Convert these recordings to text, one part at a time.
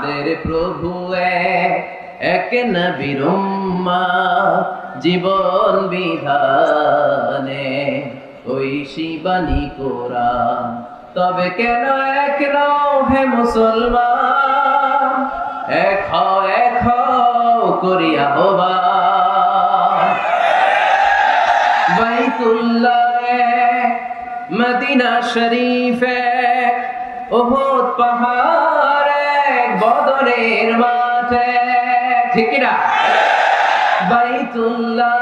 আমাদের প্রভু এক নবীর উম্মত জীবন বিধানে ওই শিবানী কোরআন। তবে কেন এক নও হে মুসলমান, এক হও করিয়া আহ্বান। বাইতুল্লাহ মদিনা শরীফে উহুদ পাহাড়ে বদরের মাঠে, ঠিক না? বাইতুল্লাহ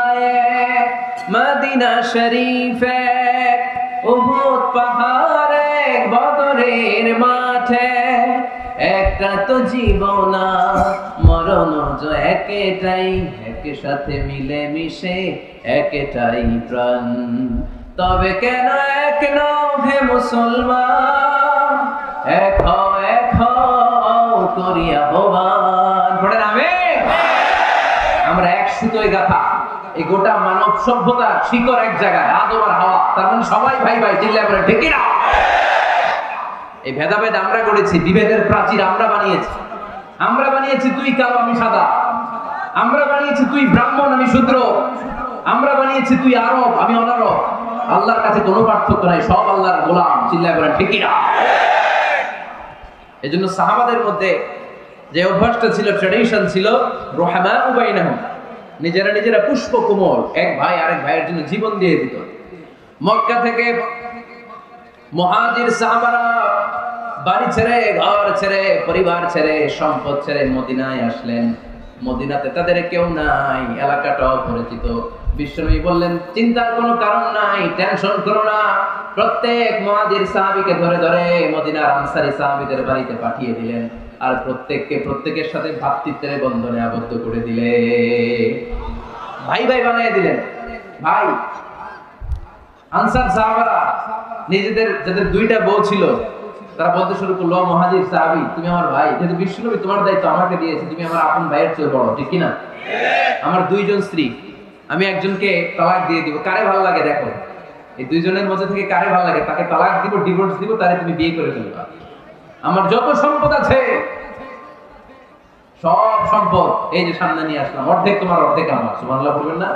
মদিনা শরীফে উহুদ পাহাড়ে বদরের মাঠে, একটা তো জীবন মরণ যে একটাই, একের সাথে মিলে মিশে একটাই প্রাণ। তবে কেন এক নও হে মুসলমান, এক হও করিয়া আহ্বান। পড়েন আমিন। আমরা এক সুতোয় গাঁথা, এই গোটা মানব সভ্যতার শিকড় এক জায়গায়, আদম আর হাওয়া, তার মানে সবাই ভাই ভাই, চিল্লায় বলে ঠিক না? এই ভেদাভেদ আমরা করেছি, বিভেদের প্রাচীর আমরা বানিয়েছি তুই কালো আমি সাদা, আমরা বানিয়েছি তুই ব্রাহ্মণ আমি শূদ্র, আমরা বানিয়েছি তুই আরব আমি অনারব। আল্লাহর কাছে কোনো পার্থক্য নাই, সব আল্লাহর গোলাম, চিল্লায় বলেন ঠিক না? এজন্য সাহাবাদের মধ্যে যে অভ্যাসটা ছিল, ট্র্যাডিশন ছিল, রুহামাউ বাইনাহুম, নিজেরা পুষ্প কোমল, এক ভাই আরেক ভাইয়ের জন্য জীবন দিয়ে দিত। মক্কা থেকে মুহাজির সাহাবারা বাড়ি ছেড়ে, ঘর ছেড়ে, পরিবার ছেড়ে, সম্পদ ছেড়ে মদিনায় আসলেন। মদিনাতে তাদের কেউ নাই, এলাকাটা অপরিচিত। বিশ্বনবী বললেন, চিন্তার কোনো কারণ নাই, টেনশন করো না। প্রত্যেক মুহাজির সাহাবীকে ধরে ধরে মদিনার আনসারী সাহাবীদের বাড়িতে পাঠিয়ে দিলেন, আর প্রত্যেকের সাথে ভ্রাতৃত্বের বন্ধনে আবদ্ধ করে দিলে, ভাই ভাই বানিয়ে দিলেন। ভাই আনসার সাহাবারা নিজেদের যাদের দুইটা বউ ছিল, তারা বলতে শুরু করলো, মুহাজির সাহাবী তুমি আমার ভাই, যেহেতু বিশ্বনবী তোমার দায়িত্ব আমাকে দিয়েছে, তুমি আমার আপন ভাইয়ের চেয়ে বড়, ঠিক কিনা? আমার দুইজন স্ত্রী, আমি একজনকে তালাক দিয়ে দিব, কারে ভালো লাগে দেখো, এই দুইজনের মধ্যে থেকে কারে ভালো লাগে তাকে তালাক দিব, ডিভোর্স দিব, তারে তুমি বিয়ে করে ফেলবা। আমার যত সম্পদ আছে সব সম্পদ এই যে সামনে নিয়ে আসলাম, অর্ধেক তোমার অর্ধেক আমার, সুবহানাল্লাহ বলবেন না?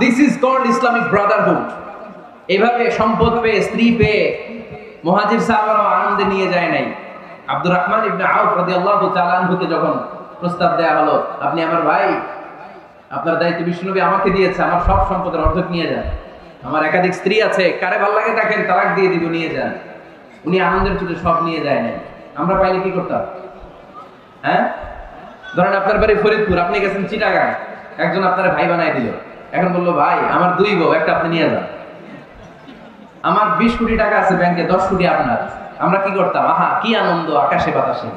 This is called Islamic brotherhood. এভাবে সম্পদ পেয়ে, স্ত্রী পেয়ে মুহাজির সাহাবারা আনন্দে নিয়ে যায় নাই। আব্দুর রহমান ইবনে আউফ রাদিয়াল্লাহু তাআলা আনহুকে যখন প্রস্তাব দেয়া হলো, আপনি আমার ভাই, আপনার দায়িত্ব বিশ্বনবী আমাকে দিয়েছে, আমার সব সম্পদের অর্ধেক নিয়ে যান, আমার একাধিক স্ত্রী আছে, কারে ভালো লাগে দেখেন, তালাক দিয়ে দিব, নিয়ে যান। উনি আনন্দের চোটে সব নিয়ে যায় নাই। আমরা পাইলে কি করতাম? হ্যাঁ, ধরেন আপনার বাড়ি ফরিদপুর, আপনি গেছেন চিটাগাং, একজন আপনার ভাই বানায় দিল, এখন বললো ভাই আমার দুই বউ, একটা আপনি নিয়ে যান। আমার 20 কোটি টাকা আছে ব্যাংকে, 10 কোটি আপনার। আমরা কি করতাম? আহা কি আনন্দ, আকাশে বাতাসে,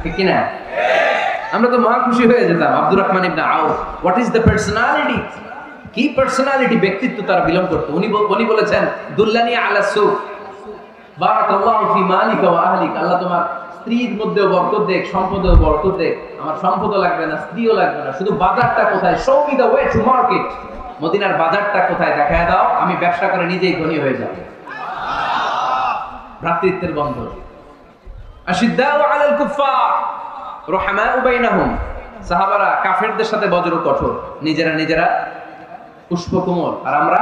ঠিক কিনা? আমরা তো মহা খুশি হয়ে যেতাম। আব্দুর রহমান ইবনে আউফ, হোয়াট ইজ দ্য পার্সোনালিটি, কি পার্সোনালিটি, ব্যক্তিত্ব তারা বিলং করতো। উনি বলেছেন, দুল্লানি আলা সুক বারাকাল্লাহু ফি মালিকা ওয়া আহলিকা, আল্লাহ তোমার স্ত্রীর মধ্যেও বরকত দেখ, সম্পদেও বরকত দেখ। আমার সম্পদও লাগবে না, স্ত্রীও লাগবে না, শুধু বাজারটা কোথায়, show me the way to market, মদিনার বাজারটা কোথায় দেখায় দাও, আমি ব্যবসা করে নিজেই ধনী হয়ে যাব। ভ্রাতৃত্বের বন্ধন। আশিদ্দাউ আলাল কুফফার রুহামাউ বাইনাহুম, সাহাবারা কাফেরদের সাথে বজ্র কঠোর, নিজেরা পুষ্পকোমল, আর আমরা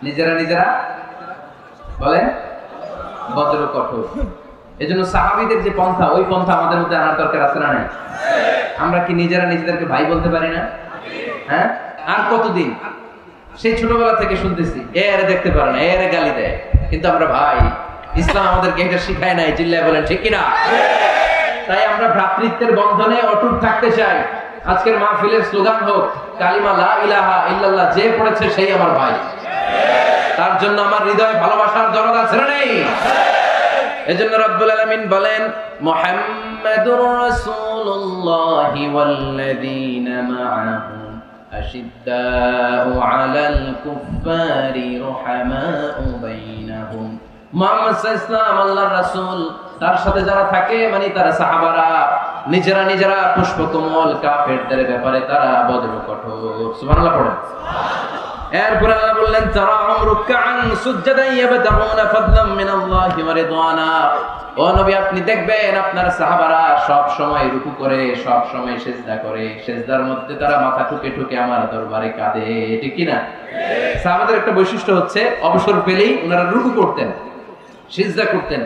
নিজেরা বলেন বজ্র কঠোর। এজন্য সাহাবীদের যে পন্থা, ওই পন্থা আমাদের মধ্যে আনার দরকার আছে না নাই? আমরা কি নিজেদেরকে ভাই বলতে পারি না? হ্যাঁ, আর কতদিন? সেই ছোটবেলা থেকে শুনতেছি, এরে দেখতে পারে না, এরে গালি দেয়, কিন্তু আমরা ভাই। ইসলাম আমাদেরকে এটা শিখায় নাই, চিল্লায় বলেন ঠিক কিনা? তাই আমরা ভ্রাতৃত্বের বন্ধনে অটুট থাকতে চাই। আজকের মাহফিলের স্লোগান হোক, কালিমা লা ইলাহা ইল্লাল্লাহ, যে পড়েছে সেই আমার ভাই। তার জন্য আমার হৃদয়ে ভালোবাসার দরদ আছে না নেই? এজন্য রব্বুল আলামিন বলেন, মুহাম্মাদুর রাসূলুল্লাহি ওয়াল্লাযীনা মাআহু আশিদ্দাউ আলাল কুফফারি রুহামাউ বাইনাহুম। মুহাম্মদ সাল্লাল্লাহু আলাইহি ওয়াসাল্লাম আল্লাহর রাসূল, তার সাথে যারা থাকে মানে তারা সাহাবারা, নিজেরা পুষ্পকমল, কাফেরদের ব্যাপারে তারা বজ্র কঠোর। সুবহানাল্লাহ পড়েন। এরপর আল্লাহ বললেন তারাহুম রুকআন সুজদান ইয়াবতাগুনা ফাদলাম মিনাল্লাহি ওয়া রিদওয়ানা। ও নবী আপনি দেখবেন আপনার সাহাবারা সব সময় রুকু করে, সব সময় সিজদা করে, সিজদার মধ্যে তারা মাথা ঠুকে ঠুকে আমার দরবারে কাঁদে, ঠিক কি না? সাহাবাদের একটা বৈশিষ্ট্য হচ্ছে অবসর পেলেই ওনারা রুকু করতেন, সিজদা করতেন।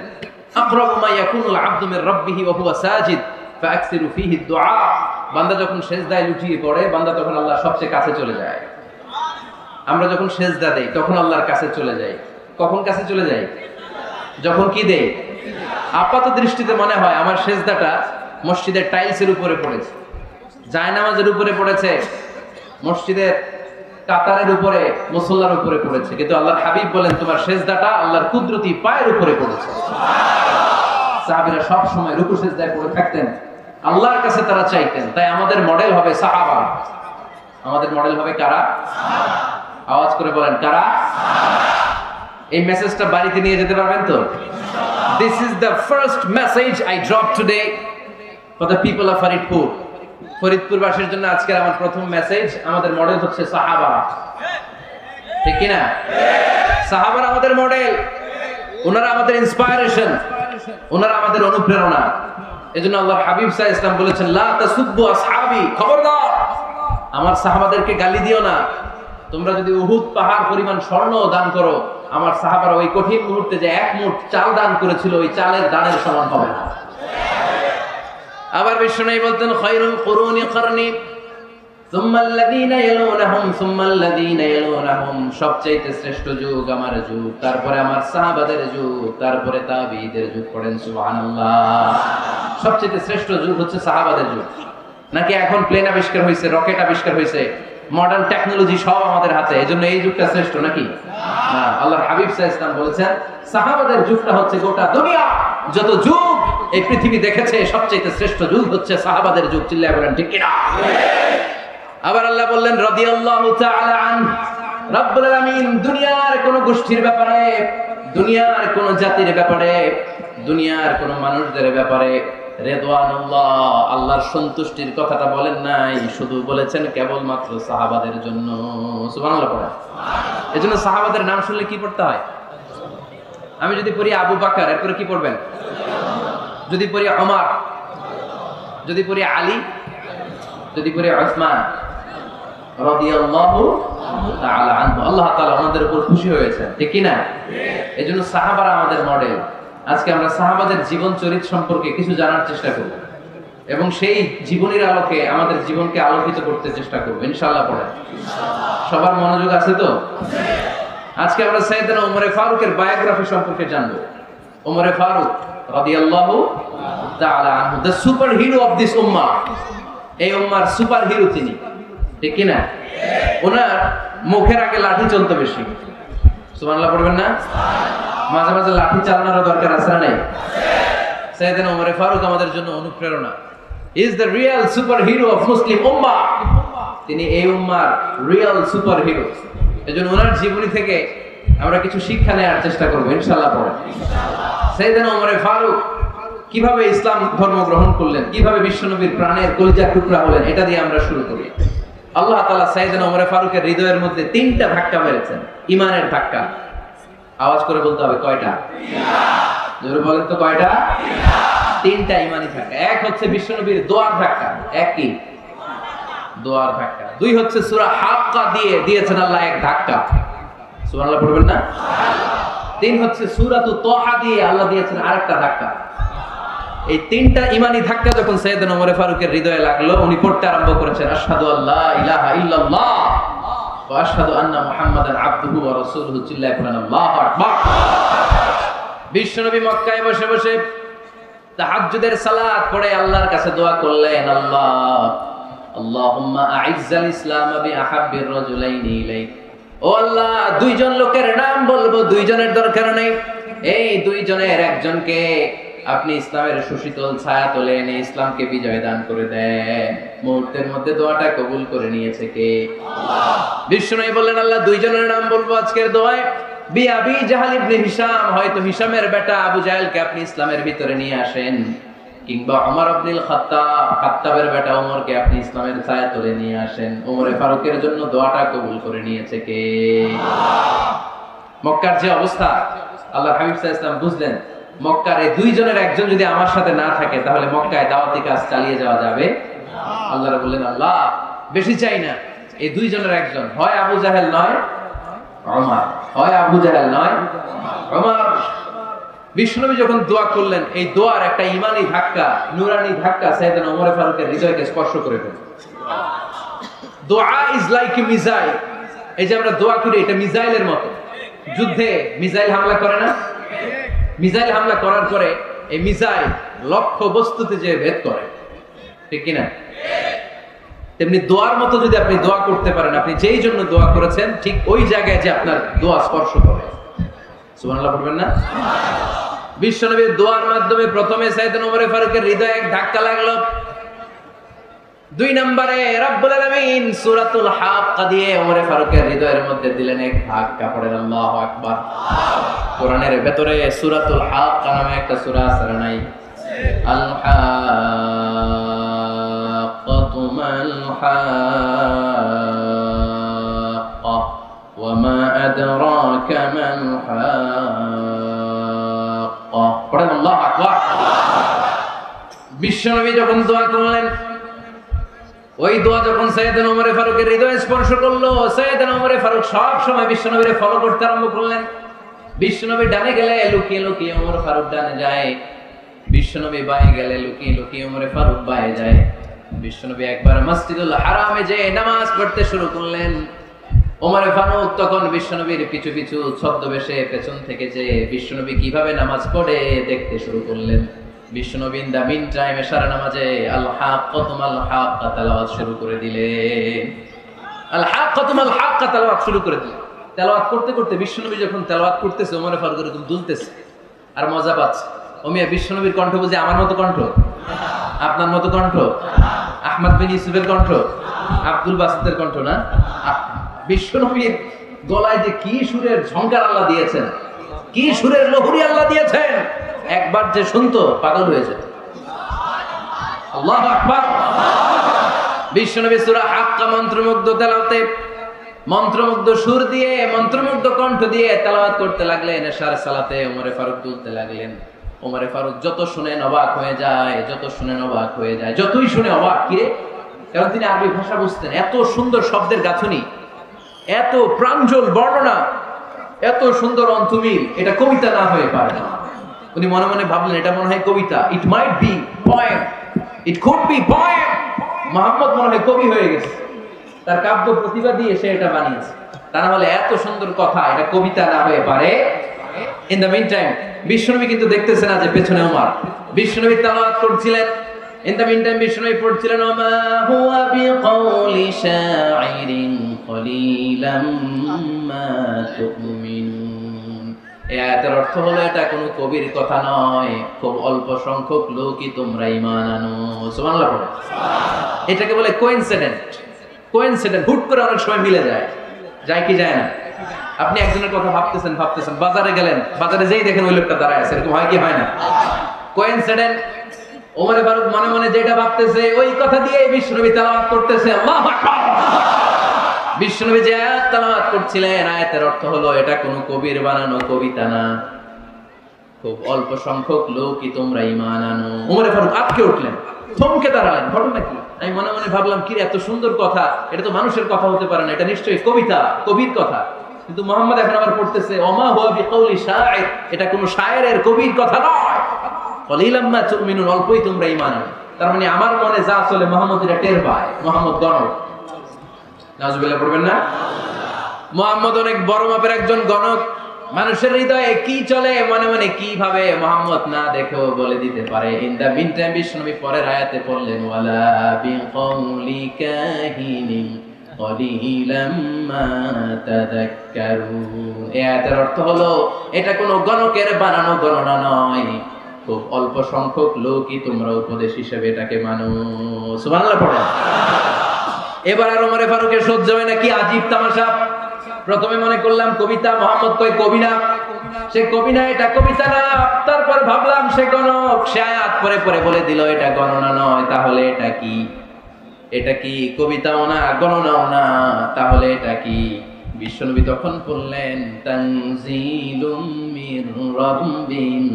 আকরাবু মা ইয়াকুনুল আবদু মির রাব্বিহি ওয়া হুয়া সাজিদ ফাআকসিরু ফীহি দুআ। বান্দা যখন সিজদায় লুটিয়ে পড়ে, বান্দা তখন আল্লাহর সবচেয়ে কাছে চলে যায়। আমরা যখন সিজদা দেই তখন আল্লাহর কাছে চলে যাই। কখন কাছে চলে যাই? যখন কি দেই? আপাত দৃষ্টিতে মনে হয় আমার সিজদাটা মসজিদের টাইলসের উপরে পড়েছে, জায়নামাজের উপরে পড়েছে, মসজিদের কাতারের উপরে, মুসল্লার উপরে পড়েছে, কিন্তু আল্লাহর হাবিব বলেন তোমার সিজদাটা আল্লাহর কুদরতি পায়ের উপরে পড়েছে। সাহাবীরা সব সময় রুকু সিজদায় পড়ে থাকতেন, আল্লাহর কাছে তারা চাইতেন। তাই আমাদের মডেল হবে সাহাবা। আমাদের মডেল হবে কারা? আওয়াজ করে বলেন কারা? এই মেসেজটা বাড়িতে নিয়ে যেতে পারবেন তো? This is the first message I dropped today for the people of Faridpur. Faridpur বাসীর জন্য আজকের আমার প্রথম মেসেজ, আমাদের মডেল হচ্ছে সাহাবা, ঠিক কি না? সাহাবারা আমাদের মডেল, ওনারা আমাদের ইন্সপায়ারেশন, ওনারা আমাদের অনুপ্রেরণা। এজন্য আল্লাহর হাবিব সাল্লাল্লাহু আলাইহি ওয়াসাল্লাম বলেছেন লা তাসুব্বু আসহাবি, খবরদার আমার সাহাবাদেরকে গালি দিও না। তোমরা যদি উহুদ পাহাড় পরিমাণ স্বর্ণ দান করো, আমার সাহাবারা ওই কঠিন মুহূর্তে যে এক মুঠ চাল দান করেছিল, ওই চালের দানের সমান হবে না। আবার বিশ্বনবী বলতেন খায়রুল কুরুনি করনি সুম্মা আল্লাযীনা ইয়ালুনাহুম সুম্মা আল্লাযীনা ইয়ালুনাহুম, সবচেয়ে শ্রেষ্ঠ যুগ আমার যুগ, তারপরে আমার সাহাবাদের যুগ, তারপরে তাবিঈদের যুগ। পড়েন সুবহানাল্লাহ। সবচেয়ে শ্রেষ্ঠ যুগ হচ্ছে সাহাবাদের যুগ। নাকি এখন প্লেন আবিষ্কার হয়েছে, রকেট আবিষ্কার হয়েছে, মডার্ন টেকনোলজি সব আমাদের হাতে, এজন্য এই যুগটা শ্রেষ্ঠ নাকি? না, আল্লাহর হাবিব সাল্লাল্লাহু আলাইহি ওয়াসাল্লাম বলেছেন সাহাবাদের যুগটা হচ্ছে গোটা দুনিয়া যত যুগ এই পৃথিবী দেখেছে সবচেয়ে শ্রেষ্ঠ যুগ হচ্ছে সাহাবাদের যুগ। চিল্লায়ে বলেন ঠিক কি না? আবার আল্লাহ বললেন রাদিয়াল্লাহু তাআলা আন, রব্বুল আলামিন দুনিয়ার কোন গোষ্ঠীর ব্যাপারে, দুনিয়ার কোন জাতির ব্যাপারে, দুনিয়ার কোন মানুষদের ব্যাপারে রিদওয়ানুল্লাহ আল্লাহর সন্তুষ্টির কথাটা বলেন নাই, শুধু বলেছেন কেবলমাত্র সাহাবাদের জন্য। সুবহানাল্লাহ পড়া। এজন্য সাহাবাদের নাম শুনলে কি পড়তে হয়? আমি যদি পড়ি আবু বকর, এরপরে কি পড়বেন? যদি পড়ি ওমর, যদি পড়ি আলী, যদি পড়ি উসমান রাদিয়াল্লাহু তাআলা আনহু, আল্লাহ তাআলা ওনাদের উপর খুশি হয়েছেন, ঠিক কি না? এজন্য সাহাবারা আমাদের মডেল। আজকে আমরা সাহাবাদের জীবন চরিত্র সম্পর্কে কিছু জানার চেষ্টা করব এবং সেই জীবনের আলোকে আমাদের জীবনকে আলোকিত করতে চেষ্টা করব ইনশাআল্লাহ। পড়ে সবার মনোযোগ আছে তো? আজকে আমরা সাইয়েদনা ওমরে ফারুকের বায়োগ্রাফি সম্পর্কে জানব। ওমরে ফারুক রাদিয়াল্লাহু তাআলা আনহু, the super hero of this উম্মাহ। এই উম্মার সুপার হিরো তিনি, ঠিক কি না? ওনার মুখের আগে লাঠি চলতো বেশি। সুবহানাল্লাহ পড়বেন না? মাঝে মাঝে লাঠি চালানোর দরকার আছে না? নেই? সাইয়েদনা ওমরে ফারুক আমাদের জন্য অনুপ্রেরণা। Is the real super hero of Muslim উম্মাহ। তিনি এই উম্মার রিয়েল সুপার হিরো। এজন্য ওনার জীবনী থেকে আমরা কিছু শিক্ষা নেওয়ার চেষ্টা করব ইনশাআল্লাহ। পড়ে সাইয়েদনা ওমরে ফারুক কিভাবে ইসলাম ধর্ম গ্রহণ করলেন, কিভাবে বিশ্বনবীর প্রাণের কলিজার টুকরা হলেন, এটা দিয়ে আমরা শুরু করি। আল্লাহ তাআলা সাইয়েদনা ওমরে ফারুকের হৃদয়ের মধ্যে 3টা ধাক্কা মেরেছেন, ঈমানের ধাক্কা। আওয়াজ করে বলতে হবে কয়টা? জোরে বলেন তো কয়টা? 3টা ঈমানি ধাক্কা। এক হচ্ছে বিশ্বনবীর দোয়ার ধাক্কা, এক কি? দোয়ার ধাক্কা। 2 হচ্ছে সূরা হাক্কা দিয়ে দিয়েছেন আল্লাহ এক ধাক্কা, সুবহানাল্লাহ পড়বেন না? 3 হচ্ছে সূরাতু তাহা দিয়ে আল্লাহ দিয়েছেন আরেকটা ধাক্কা। এই 3টা ঈমানি ধাক্কা যখন সাইয়েদনা ওমর ফারুকের হৃদয়ে লাগলো, উনি পড়তে আরম্ভ করেছেন আশহাদু আল্লা ইলাহা ইল্লাল্লাহ ওয়া আশহাদু আন্না মুহাম্মাদান আবদুহু ওয়া রাসূলুহু। চিল্লায়ে পড়েন আল্লাহু আকবার। বিশ্বনবী মক্কায় বসে বসে তাহাজ্জুদের সালাত পড়ে আল্লাহর কাছে দোয়া করলেন, আল্লাহুম্মা আইজ্জাল ইসলাম বিআহাব্বির রাজুলাইনি ইলাইক। ও আল্লাহ, 2 জন লোকের নাম বলবো, 2 জনের দরকার নেই, এই 2 জনের একজনকে আপনি ইসলামের সুশীতল ছায়া তলে এনে ইসলামকে বিজয় দান করে দেন। মুহূর্তের মধ্যে দোয়াটা কবুল করে নিয়েছে কে? আল্লাহ। বিশ্বনবী বললেন আল্লাহ 2 জনের নাম বলবো আজকের দোয়ায়। আবি জাহল ইবনে হিশাম, হয়তো হিশামের বেটা আবু জাহেলকে আপনি ইসলামের ভিতরে নিয়ে আসেন। কিংবা ওমর ইবনুল খাত্তাবের বেটা ওমরকে আপনি ইসলামের ছায়াতলে নিয়ে আসেন। ওমরে ফারুকের জন্য দোয়াটা কবুল করে নিয়েছে কে? মক্কার যে অবস্থা, আল্লাহর হাবিব সাল্লাল্লাহু আলাইহি ওয়াসাল্লাম বুঝলেন মক্কার এই দুইজনের একজন যদি আমার সাথে না থাকে তাহলে মক্কায় দাওয়াতি কাজ চালিয়ে যাওয়া যাবে না। আল্লাহ বললেন, আল্লাহ বেশি চাই না, এই দুইজনের একজন, হয় আবু জাহেল নয় ওমর, হয় আবু জাহেল নয় ওমর। বিশ্বনবী যখন দোয়া করলেন, এই দোয়ার একটা ঈমানি ধাক্কা, নূরানি ধাক্কা সাইয়েদনা ওমর ফারুকের হৃদয়কে স্পর্শ করে ফেলল। দোয়া ইজ লাইক এ মিসাইল। এই যে আমরা দোয়া করি, এটা মিসাইলের মতো। যুদ্ধে মিসাইল হামলা করে না? মিসাইল হামলা করার পরে এই মিসাইল লক্ষ্য বস্তুতে যে ভেদ করে, ঠিক কিনা? তেমনি দোয়ার মতো যদি আপনি দোয়া করতে পারেন, আপনি যেই জন্য দোয়া করেছেন ঠিক ওই জায়গায় যে আপনার দোয়া স্পর্শ করে। সুবহানাল্লাহ পড়বেন না? বিশ্বনবীর দোয়ার মাধ্যমে প্রথমে সাইয়েদনা ওমর ফারুকের হৃদয়ে এক ধাক্কা লাগলো। দুই নম্বরে রব্বুল আলামিন সূরাতুল হাক্কা দিয়ে ওমর ফারুকের হৃদয়ের মধ্যে দিলেন এক ধাক্কা। পড়েন আল্লাহু আকবার। কোরআনের ভেতরে সূরাতুল হাক্কা নামে একটা সূরা আছে না নাই? আল হাক্কাতু মাল হাক্কা ওয়া মা আদরাকা মাল হাক্কা। পড়েন আল্লাহু আকবার। বিশ্বনবী যখন দোয়া করলেন, ওই দোয়া যখন সাইয়েদনা ওমর ফারুকের হৃদয় স্পর্শ করলো, সাইয়েদনা ওমর ফারুক সব সময় বিশ্বনবীরে ফলো করতে আরম্ভ করলেন। বিশ্বনবী ডানে গেলে লুকিয়ে লুকিয়ে ওমর ফারুক ডানে যায়, বিশ্বনবী বায়ে গেলে লুকিয়ে লুকিয়ে ওমর ফারুক বায়ে যায়। বিশ্বনবী একবার মসজিদুল হারামে যে নামাজ পড়তে শুরু করলেন, ওমর ফারুক তখন বিশ্বনবীর পিছু পিছু ছদ্মবেশে পেছন থেকে যে বিশ্বনবী কিভাবে নামাজ পড়ে দেখতে শুরু করলেন। বিশ্বনবী ইন দা মিন টাইম এশারা নামাজে আল হাক্কাতু মাল হাক্কা তেলাওয়াত শুরু করে দিলেন। আল হাক্কাতু মাল হাক্কা তেলাওয়াত শুরু করে দিলেন। তেলাওয়াত করতে করতে বিশ্বনবী যখন তেলাওয়াত করতেছে, ওমর ফারুক এরকম দুলতেছে আর মজা পাচ্ছে। ওমিয়া বিশ্বনবীর কণ্ঠ বুঝে আমার মতো কণ্ঠ, আপনার মতো কণ্ঠ, আহমদ বিন ইউসুফের কণ্ঠ, আব্দুল বাসিতের কণ্ঠ না? বিশ্বনবীর গলায় যে কি সুরের ঝংকার আল্লাহ দিয়েছেন, কি সুরের লহরী আল্লাহ দিয়েছেন, একবার যে শুনতো পাগল হয়ে যেত। আল্লাহু আকবার। বিশ্বনবী সূরা হাক্কা মন্ত্রমুগ্ধ তেলাওয়াতে, মন্ত্রমুগ্ধ সুর দিয়ে, মন্ত্রমুগ্ধ কণ্ঠ দিয়ে তেলাওয়াত করতে লাগলেন। এশার সালাতে ওমর ফারুক তুলতে লাগলেন। ওমর ফারুক যত শুনেন অবাক হয়ে যায়, যত শুনেন অবাক হয়ে যায়, যতই শুনে অবাক। কিরে, কারণ তিনি আরবি ভাষা বুঝতেন। এত সুন্দর শব্দের গাঁথনি, এত প্রাঞ্জল বর্ণনা, এত সুন্দর অন্তমিল, এটা কবিতা না হয়ে পারে না। উনি মনে মনে ভাবলেন এটা মনে হয় কবিতা, it might be poem, it could be poem. Muhammad মনে হয় কবি হয়ে গেছে, তার কাব্য প্রতিভা দিয়ে সে এটা বানিয়েছে। তা না হলে এত সুন্দর কথা, এটা কবিতা না হয়ে পারে। ইন দ্য মিন টাইম বিশ্বনবী কিন্তু দেখতেছে না যে পেছনে ওমর। বিশ্বনবী তেলাওয়াত করছিলেন, ইন দ্য মিন টাইম বিশ্বনবী পড়ছিলেন ওমা হুয়া বিকাউলি শাইরিন কলিলাম মা তুমিনুন। এই আয়াতের অর্থ হলো এটা কোনো কবির কথা নয়, খুব অল্প সংখ্যক লোকই তোমরা ঈমান আনো। সুবহানাল্লাহ পড়ো। এটাকে বলে কোইনসিডেন্ট। কোইনসিডেন্ট, হুট করে অনেক সময় মিলে যায়, যায় কি যায় না? আপনি একজনের কথা ভাবতেছেন ভাবতেছেন, বাজারে গেলেন, বাজারে যেই দেখেন ওই লোকটা দাঁড়ায় আছে, এরকম হয় কি হয় না? কোইনসিডেন্ট। ওমর ফারুক মনে মনে যেটা ভাবতেছে ওই কথা দিয়ে বিশ্বনবী তেলাওয়াত করতেছে। আল্লাহু আকবার। বিশ্বনবী যে আয়াত তেলাওয়াত করছিলেন, আয়াতের অর্থ হলো এটা কোনো কবির বানানো কবিতা না, খুব অল্প সংখ্যক লোকই তোমরা ঈমান আনো। ওমর ফারুক আটকে উঠলেন, থমকে দাঁড়ালেন। ঘটনা কি? আমি মনে মনে ভাবলাম, কি এত সুন্দর কথা, এটা তো মানুষের কথা হতে পারে না, এটা নিশ্চয়ই কবিতা, কবির কথা। কিন্তু মুহাম্মদ এখন আবার পড়তেছে ওমা হুয়া বিকাউলি শাইর, এটা কোনো শায়েরের, কবির কথা নয়। কলিলাম মা তুমিনুন, অল্পই তোমরা ঈমান আনো। তার মানে আমার মনে যা চলে মুহাম্মদ এটা টের পায়। মুহাম্মদ গণক, নাউজুবিল্লাহ পড়বেন না? মুহাম্মদ অনেক বড় মাপের একজন গণক। মানুষের হৃদয়ে কি চলে, মনে মনে কি ভাবে, মুহাম্মদ না দেখেও বলে দিতে পারে। ইন দা মিন টাইম বিশ্বনবী পরের আয়াতে পড়লেন ওয়ালা বিকাউলি কাহিনিন কলিলাম মা তাযাক্কারুন। এই আয়াতের অর্থ হলো এটা কোনো গণকের বানানো গণনা নয়, খুব অল্প সংখ্যক লোকই তোমরা উপদেশ হিসেবে এটাকে মানো। সুবহানাল্লাহ পড়েন। এবার আর ওমর ফারুকের সহ্য হয় না, কি আজীব তামাশা। প্রথমে মনে করলাম কবিতা, মুহাম্মদ কয় কবি না, সে কবি না, এটা কবিতা না। তারপর ভাবলাম সে গণক, সে আয়াত পরে পরে বলে দিল এটা গণনা নয়, তাহলে এটা কি? এটা কি কবিতাও না, গণনাও না, তাহলে এটা কি? বিশ্বনবী তখন বললেন তানজিলুম মির রাব্বিল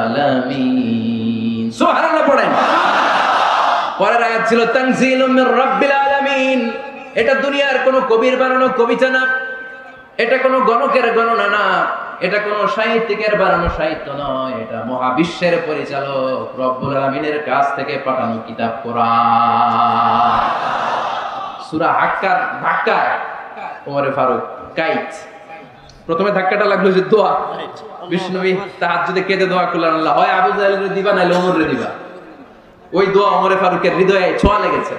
আলামিন। সুবহানাল্লাহ পড়েন। পরের আয়াত ছিল তানজিলুম মির রাব্বিল আলামিন। এটা দুনিয়ার কোন কবির বানানো কবিতা না, এটা কোন গণকের গণনা না, এটা কোন সাহিত্যিকের বানানো সাহিত্য নয়, এটা মহাবিশ্বের পরিচালক রব্বুল আলামিনের কাছ থেকে পাঠানো কিতাব কোরআন। সূরা হাক্কার ধাক্কায় ওমরে ফারুক কাইত, প্রথমে ধাক্কাটা লাগলো যে দোয়া। বিষ্ণুবী তাহাজ্জুদে কেঁদে দোয়া করলেন, আল্লাহ হয় আবু জাহেলের দিবা নাইলে ওমরের দিবা। ওই দোয়া ওমরে ফারুকের হৃদয়ে ছোঁয়া লেগেছে।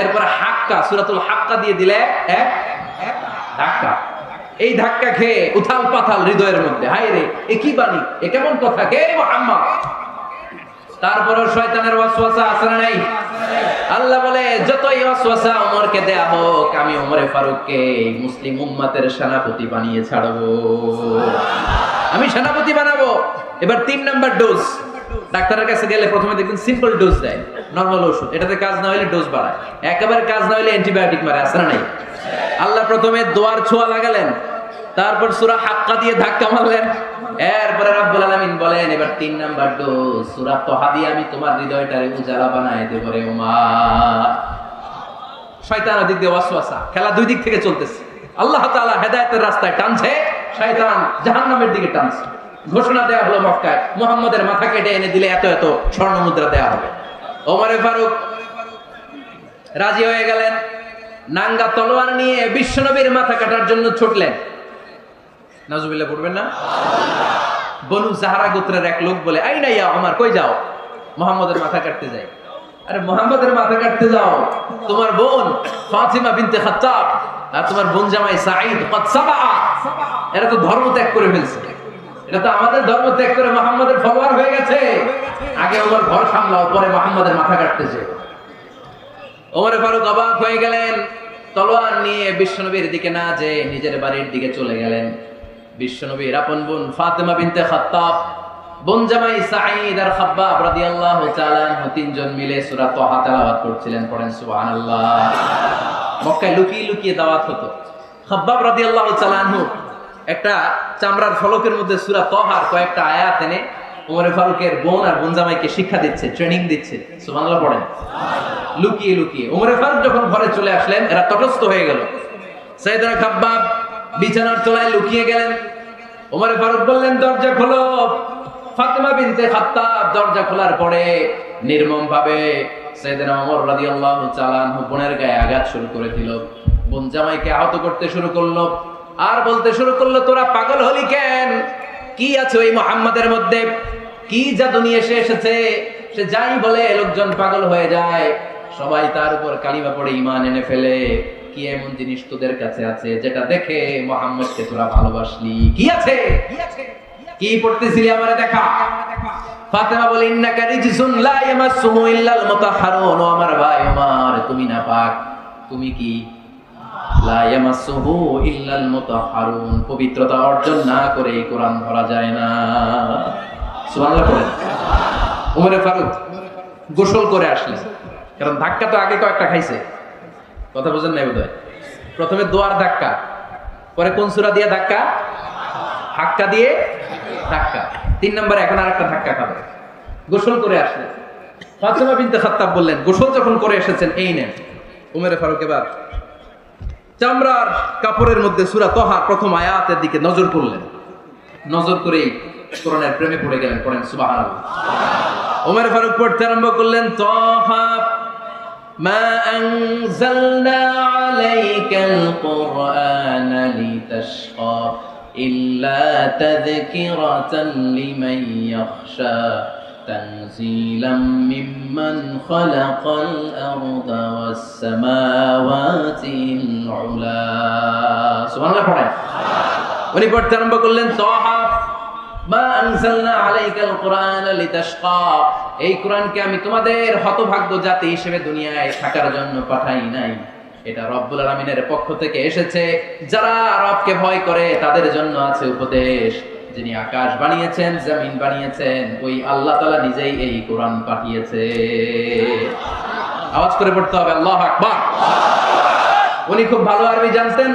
এরপর হাক্কা, সূরাতুল হাক্কা দিয়ে দিলে এক ধাক্কা। এই ধাক্কা খেয়ে উথাল পাথাল হৃদয়ের মধ্যে, হায় রে এ কি বাণী, এ কেমন কথা, কে মুহাম্মদ? তারপরে শয়তানের ওয়াসওয়াসা আছে না নাই? আল্লাহ বলে যতই ওয়াসওয়াসা ওমরকে দেয়া হোক, আমি ওমরে ফারুককে মুসলিম উম্মতের সেনাপতি বানিয়ে ছাড়বো, আমি সেনাপতি বানাবো। এবার 3 নাম্বার ডোজ। ডাক্তারের কাছে গেলে প্রথমে দেখবেন সিম্পল ডোজ দেয়, নরমাল ওষুধ, এটাতে কাজ না হলে ডোজ বাড়ায়, একেবারে কাজ না হলে অ্যান্টিবায়োটিক মারে, আছে না নাই? আল্লাহ প্রথমে দোয়ার ছোঁয়া লাগালেন, তারপর সূরা হাক্কা দিয়ে ধাক্কা মারলেন, এরপরে রব্বুল আলামিন বলেন এবার 3 নাম্বার ডোজ সূরা তাহা দিয়ে আমি তোমার হৃদয়টারে উজালা বানায় দেব রে ওমর। শয়তান ওদিক দিয়ে ওয়াসওয়াসা, খেলা দুই দিক থেকে চলতেছে। আল্লাহ তাআলা হেদায়েতের রাস্তায় টানছে, শয়তান জাহান্নামের দিকে টানছে। ঘোষণা দেয়া হলো মক্কায়, মুহাম্মদের মাথা কেটে এনে দিলে এত এত স্বর্ণ মুদ্রা দেয়া হবে। ওমরে ফারুক রাজি হয়ে গেলেন, নাঙ্গা তলোয়ার নিয়ে বিশ্বনবীর মাথা কাটার জন্য ছুটলেন। নাউজুবিল্লাহ পড়বেন না? বনু জাহরা গোত্রের এক লোক বলে, আইনা ইয়া ওমর, কই যাও? মুহাম্মদের মাথা কাটতে যাই। আরে মুহাম্মদের মাথা কাটতে যাও? তোমার বোন ফাতিমা বিনতে খাত্তাব আর তোমার বোন জামাই সাঈদ কদ সাবা, এরা তো ধর্ম ত্যাগ করে ফেলছে, এটা তো আমাদের ধর্ম ত্যাগ করে মুহাম্মদের ফলোয়ার হয়ে গেছে। আগে ওমর ঘর সামলাও, পরে মুহাম্মদের মাথা কাটতেছে। ওমরে ফারুক অবাক হয়ে গেলেন, তলোয়ার নিয়ে বিশ্বনবীর দিকে না যে নিজের বাড়ির দিকে চলে গেলেন। বিশ্বনবীর আপন বোন ফাতেমা বিনতে খাত্তাব, বোন জামাই সাঈদ আর খাব্বাব রাদিয়াল্লাহু তাআলা আনহু, তিনজন মিলে সূরা তাহা তেলাওয়াত করছিলেন। পড়েন সুবহানাল্লাহ। মক্কায় লুকিয়ে লুকিয়ে দাওয়াত হতো। খাব্বাব রাদিয়াল্লাহু তাআলা আনহু একটা চামড়ার ফলকের মধ্যে সূরা তাহার কয়েকটা আয়াত এনে ওমরে ফারুকের বোন আর বোন জামাইকে শিক্ষা দিচ্ছে, ট্রেনিং দিচ্ছে। সুবহানাল্লাহ পড়েন। লুকিয়ে লুকিয়ে ওমরে ফারুক যখন ঘরে চলে আসলেন, এরা তটস্থ হয়ে গেল। সাইয়েদনা খাব্বাব বিছানার তলায় লুকিয়ে গেলেন। ওমরে ফারুক বললেন, দরজা খোলো। ফাতেমা বিনতে খাত্তাব দরজা খোলার পরে নির্মম ভাবে সাইয়েদনা ওমর রাদিয়াল্লাহু তাআলা আনহু বোনের গায়ে আঘাত শুরু করে দিল। বোন জামাইকে আহত করতে শুরু করলো আর বলতে শুরু করলো, তোরা পাগল হলি কেন? কি আছে ওই মুহাম্মাদের মধ্যে? কি জাদু নিয়ে এসেছে? সে যাই বলে লোকজন পাগল হয়ে যায়, সবাই তার উপর কালিমা পড়ে ঈমান এনে ফেলে। কি এমন জিনিস তোদের কাছে আছে যেটা দেখে মুহাম্মদকে তোরা ভালোবাসলি? কি আছে? কি পড়তেছিলি আমারে দেখা। ফাতেমা বলে, ইন্নাকা রিজসুন লা ইয়ামাসসুহু ইল্লাল মুতাহহারুন। ও আমার ভাই ওমর, তুমি নাপাক। তুমি কি? লা ইয়ামাসসুহু ইল্লাল মুতাহহারুন, পবিত্রতা অর্জন না করে এই কোরআন ধরা যায় না। সুবহানাল্লাহ বলেন। ওমরে ফারুক গোসল করে আসলেন, কারণ ধাক্কা তো আগে কয়েকটা খাইছে। কথা বুঝেন নাই বোধহয়? প্রথমে দোয়ার ধাক্কা, পরে কোন সূরা দিয়ে ধাক্কা? হাক্কা দিয়ে ধাক্কা। 3 নম্বরে এখন আরেকটা ধাক্কা খাবে। গোসল করে আসলেন। ফাতেমা বিনতে খাত্তাব বললেন, গোসল যখন করে এসেছেন, এই নেন। ওমরে ফারুক এবার চামড়ার কাপড়ের মধ্যে সূরা তাহা প্রথম আয়াতের দিকে নজর করলেন। নজর করেই কোরআনের প্রেমে পড়ে গেলেন। পড়েন সুবহানাল্লাহ। ওমর ফারুক পড়তে আরম্ভ করলেন, তাহা মা আনজালনা আলাইকাল কুরআনা লিতাশকা ইল্লা তাযকিরাতান লিমান ইয়াখশা তানজিলাম মিম্মান খালাকাল আরদা ওয়াস সামাওয়াতিল উলা। সুবহানাল্লাহ পড়েন। উনি পড়তে আরম্ভ করলেন, তাহা মা আনজালনা আলাইকাল কুরআনা লিতাশকা, এই কোরআনকে আমি তোমাদের হতভাগ্য জাতি হিসেবে দুনিয়ায় থাকার জন্য পাঠাই নাই। এটা রব্বুল আলামিনের পক্ষ থেকে এসেছে। যারা রবকে ভয় করে তাদের জন্য আছে উপদেশ। যিনি আকাশ বানিয়েছেন, জমিন বানিয়েছেন, ওই আল্লাহ তাআলা নিজেই এই কোরআন পাঠিয়েছে। আওয়াজ করে পড়তে হবে আল্লাহু আকবার। উনি খুব ভালো আরবি জানতেন।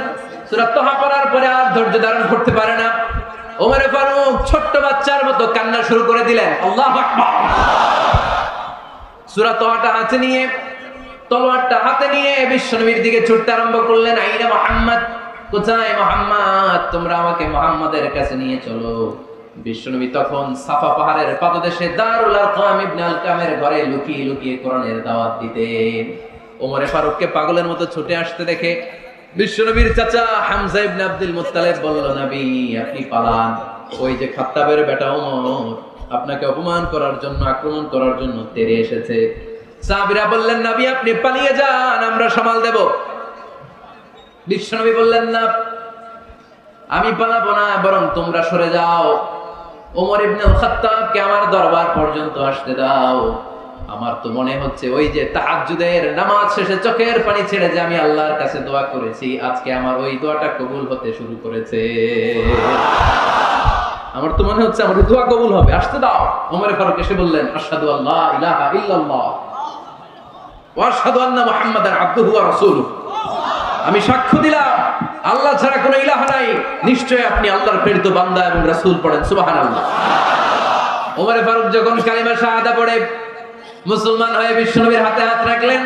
সূরা তাহা পড়ার পরে আর ধৈর্য ধারণ করতে পারে না। ওমর ফারুক ছোট্ট বাচ্চার মতো কান্না শুরু করে দিলেন। আল্লাহু আকবার। সূরা তাহাটা হাতে নিয়ে, তলোয়ারটা হাতে নিয়ে বিশ্বনবীর দিকে ছুটতে আরম্ভ করলেন। আইনা মুহাম্মদ, কোথায় মুহাম্মদ? তোমরা আমাকে মুহাম্মাদের কাছে নিয়ে চলো। বিশ্বনবী তখন সাফা পাহাড়ের পাদদেশে দারুল আরকাম ইবনে আলকামের ঘরে লুকিয়ে লুকিয়ে কোরআনের দাওয়াত দিতেন। ওমর ফারুককে পাগলের মতো ছুটে আসতে দেখে বিশ্বনবীর চাচা হামজা ইবনে আব্দুল মুত্তালিব বলল, নবী আপনি পালান। ওই যে খাত্তাবের বেটা ওমর আপনাকে অপমান করার জন্য, আক্রমণ করার জন্য তেড়ে এসেছে। সাহাবীরা বললেন, নবী আপনি পালিয়ে যান, আমরা সামাল দেব। বিশ্বনবী বললেন, না আমি পালাবো না, বরং তোমরা সরে যাও। ওমর ইবনে আল-খাত্তাবকে আমার দরবার পর্যন্ত আসতে দাও। আমার তো মনে হচ্ছে ওই যে তাহাজ্জুদের নামাজ শেষে চোখের পানি ছেড়ে যে আমি আল্লাহর কাছে দোয়া করেছি, আজকে আমার ওই দোয়াটা কবুল হতে শুরু করেছে। আমার তো মনে হচ্ছে আমার দোয়া কবুল হবে, আসতে দাও। ওমর ফারুক এসে বললেন, আশহাদু আল্লা ইলাহা ইল্লাল্লাহ ওয়া আশহাদু আন্না মুহাম্মাদান আবদুহু ওয়া রাসূলুহু। আমি সাক্ষ্য দিলাম আল্লাহ ছাড়া কোনো ইলাহ নাই, নিশ্চয়ই আপনি আল্লাহর প্রেরিত বান্দা এবং রাসূল। পড়েন সুবহানাল্লাহ। ওমর ফারুক যখন কালিমা শাহাদা পড়ে মুসলমান হয়ে বিশ্বনবীর হাতে হাত রাখলেন,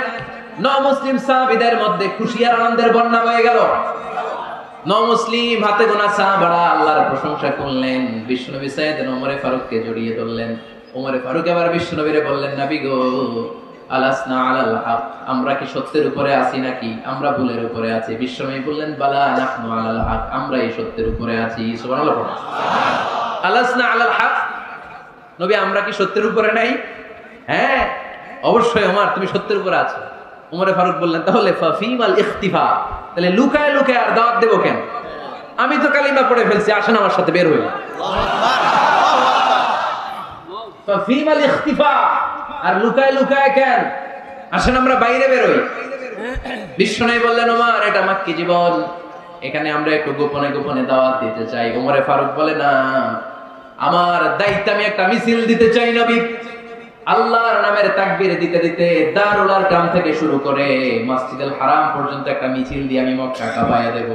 মুসলিম সাহাবীদের মধ্যে খুশি আর আনন্দের বন্যা বয়ে গেল। মুসলিম হাতে গোনা সাহাবারা আল্লাহর প্রশংসা করলেন। বিশ্বনবী সাইয়েদনা ওমর ফারুককে জড়িয়ে ধরলেন। ওমর ফারুক আবার বিশ্বনবীরে বললেন, নবী গো আলাসনা আলাল হক, আমরা কি সত্যের উপরে আছি নাকি আমরা ভুলের উপরে আছি? বিশ্বনবী বললেন, বালা নাহনু আলাল হক, আমরা এই সত্যের উপরে আছি। সুবহানাল্লাহ। আলাসনা আলাল হক, নবী আমরা কি সত্যের উপরে নাই? হ্যাঁ অবশ্যই ওমর তুমি সত্যের উপরে আছো। ওমর ফারুক বললেন, তাহলে ফাফিমাল ইখতিফা, তাহলে লুকায় লুকায় আর দাওয়াত দেব কেন? আমি তো কালিমা পড়ে ফেলছি, আসেন আমার সাথে বের হই। ফাফিমাল ইখতিফা, আর লুকায় লুকায় কেন? আসেন আমরা বাইরে বের হই। বিশ্বনবী বললেন, ওমর এটা মাক্কি জীবন, এখানে আমরা একটু গোপনে গোপনে দাওয়াত দিতে চাই। ওমর ফারুক বলে, না আমার দায়িত্ব, আমি একটা মিছিল দিতে চাই নবী। আল্লাহর নামের তাকবীর দিতে দিতে দারুল আরকাম থেকে শুরু করে মসজিদুল হারাম পর্যন্ত একটা মিছিল দিয়ে আমি মক্কা কাঁপায়া দেব।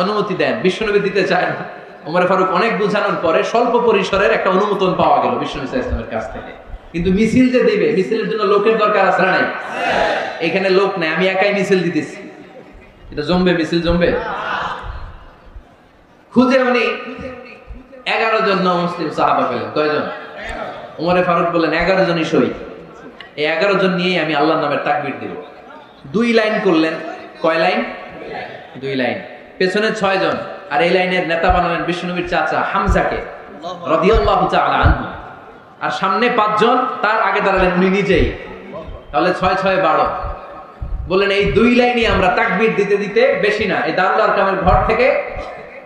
অনুমতি দেন। বিশ্বনবী দিতে চায় না। ওমর ফারুক অনেক বুঝানোর পরে স্বল্প পরিসরের একটা অনুমোদন পাওয়া গেল বিশ্বনবী সাল্লাল্লাহু আলাইহি ওয়াসাল্লামের কাছ থেকে। কিন্তু মিছিল যে দিবে, মিছিলের জন্য লোকের দরকার আছে না নাই? এখানে লোক নাই, আমি একাই মিছিল দিতেছি। এটা জমবে, মিছিল জমবে। খুঁজে উনি 11 জন মুসলিম সাহাবা পেলেন। কয়জন? ওমর ফারুক বললেন, 11 জনই শহীদ। এই 11 জন নিয়ে আমি আল্লাহর নামের তাকবীর দেব। 2 লাইন করলেন। কয় লাইন? 2 লাইন। পেছনে 6 জন, আর এই লাইনের নেতা বানালেন বিশ্বনবীর চাচা হামজাকে রাদিয়াল্লাহু তাআলা আনহু। আর সামনে 5 জন, তার আগে দাঁড়ালেন উনি নিজেই। তাহলে 6 6 12। বললেন এই 2 লাইনই আমরা তাকবীর দিতে দিতে, বেশি না, এই দারুল আরকামের ঘর থেকে,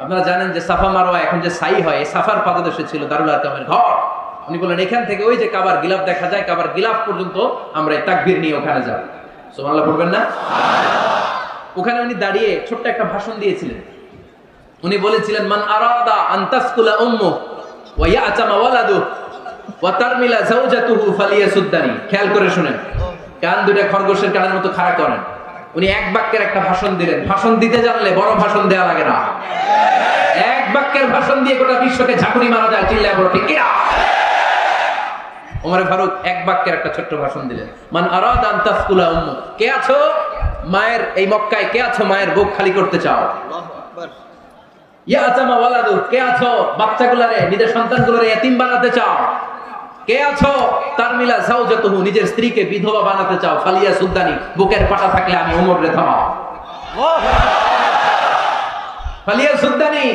আপনারা জানেন যে সাফা মারওয়া এখন যে সাই হয়, এই সাফার পাদদেশে ছিল দারুল আরকামের ঘর। উনি বলেন এখান থেকে ওই যে কাবার গিলাফ দেখা যায়, কাবার গিলাফ পর্যন্ত আমরা এই তাকবীর নিয়ে ওখানে যাব। সুবহানাল্লাহ পড়বেন না? ওখানে উনি দাঁড়িয়ে ছোট্ট একটা ভাষণ দিয়েছিলেন। উনি বলেছিলেন, মান আরাদা আন তাসকুলা উম্মু ওয়া ইয়াতামা ওয়ালাদু ওয়া তারমিলা যাওজাতুহু ফালিয়াসুদ্দানি। খেয়াল করে শুনেন, কান দুটো খরগোশের কানের মতো খাড়া করেন। উনি এক বাক্যের একটা ভাষণ দিলেন। ভাষণ দিতে জানলে বড় ভাষণ দেয়া লাগে না। এক বাক্যের ভাষণ দিয়ে গোটা বিশ্বকে ঝাঁকুনি মারা যায়। চিল্লায় বড় ঠিক কিনা? ওমর ফারুক এক বাক্যের একটা ছোট্ট ভাষণ দিলেন। মান আরাদা আন তাসকুলা উম্মু, কে আছো মায়ের এই মক্কায়, কে আছো মায়ের বুক খালি করতে চাও? আল্লাহু আকবার। ইয়াতামা ওয়ালাদু, কে আছো বাচ্চাগুলোরে, নিজের সন্তানগুলোরে ইতিম বানাতে চাও? কে আছো তারমিলা যাওজাতুহু, নিজের স্ত্রীকে বিধবা বানাতে চাও? ফালিয়া সুদ্দানি, বুকের পাটা থাকলে আমি ওমরে থামাও। ফালিয়া সুদ্দানি,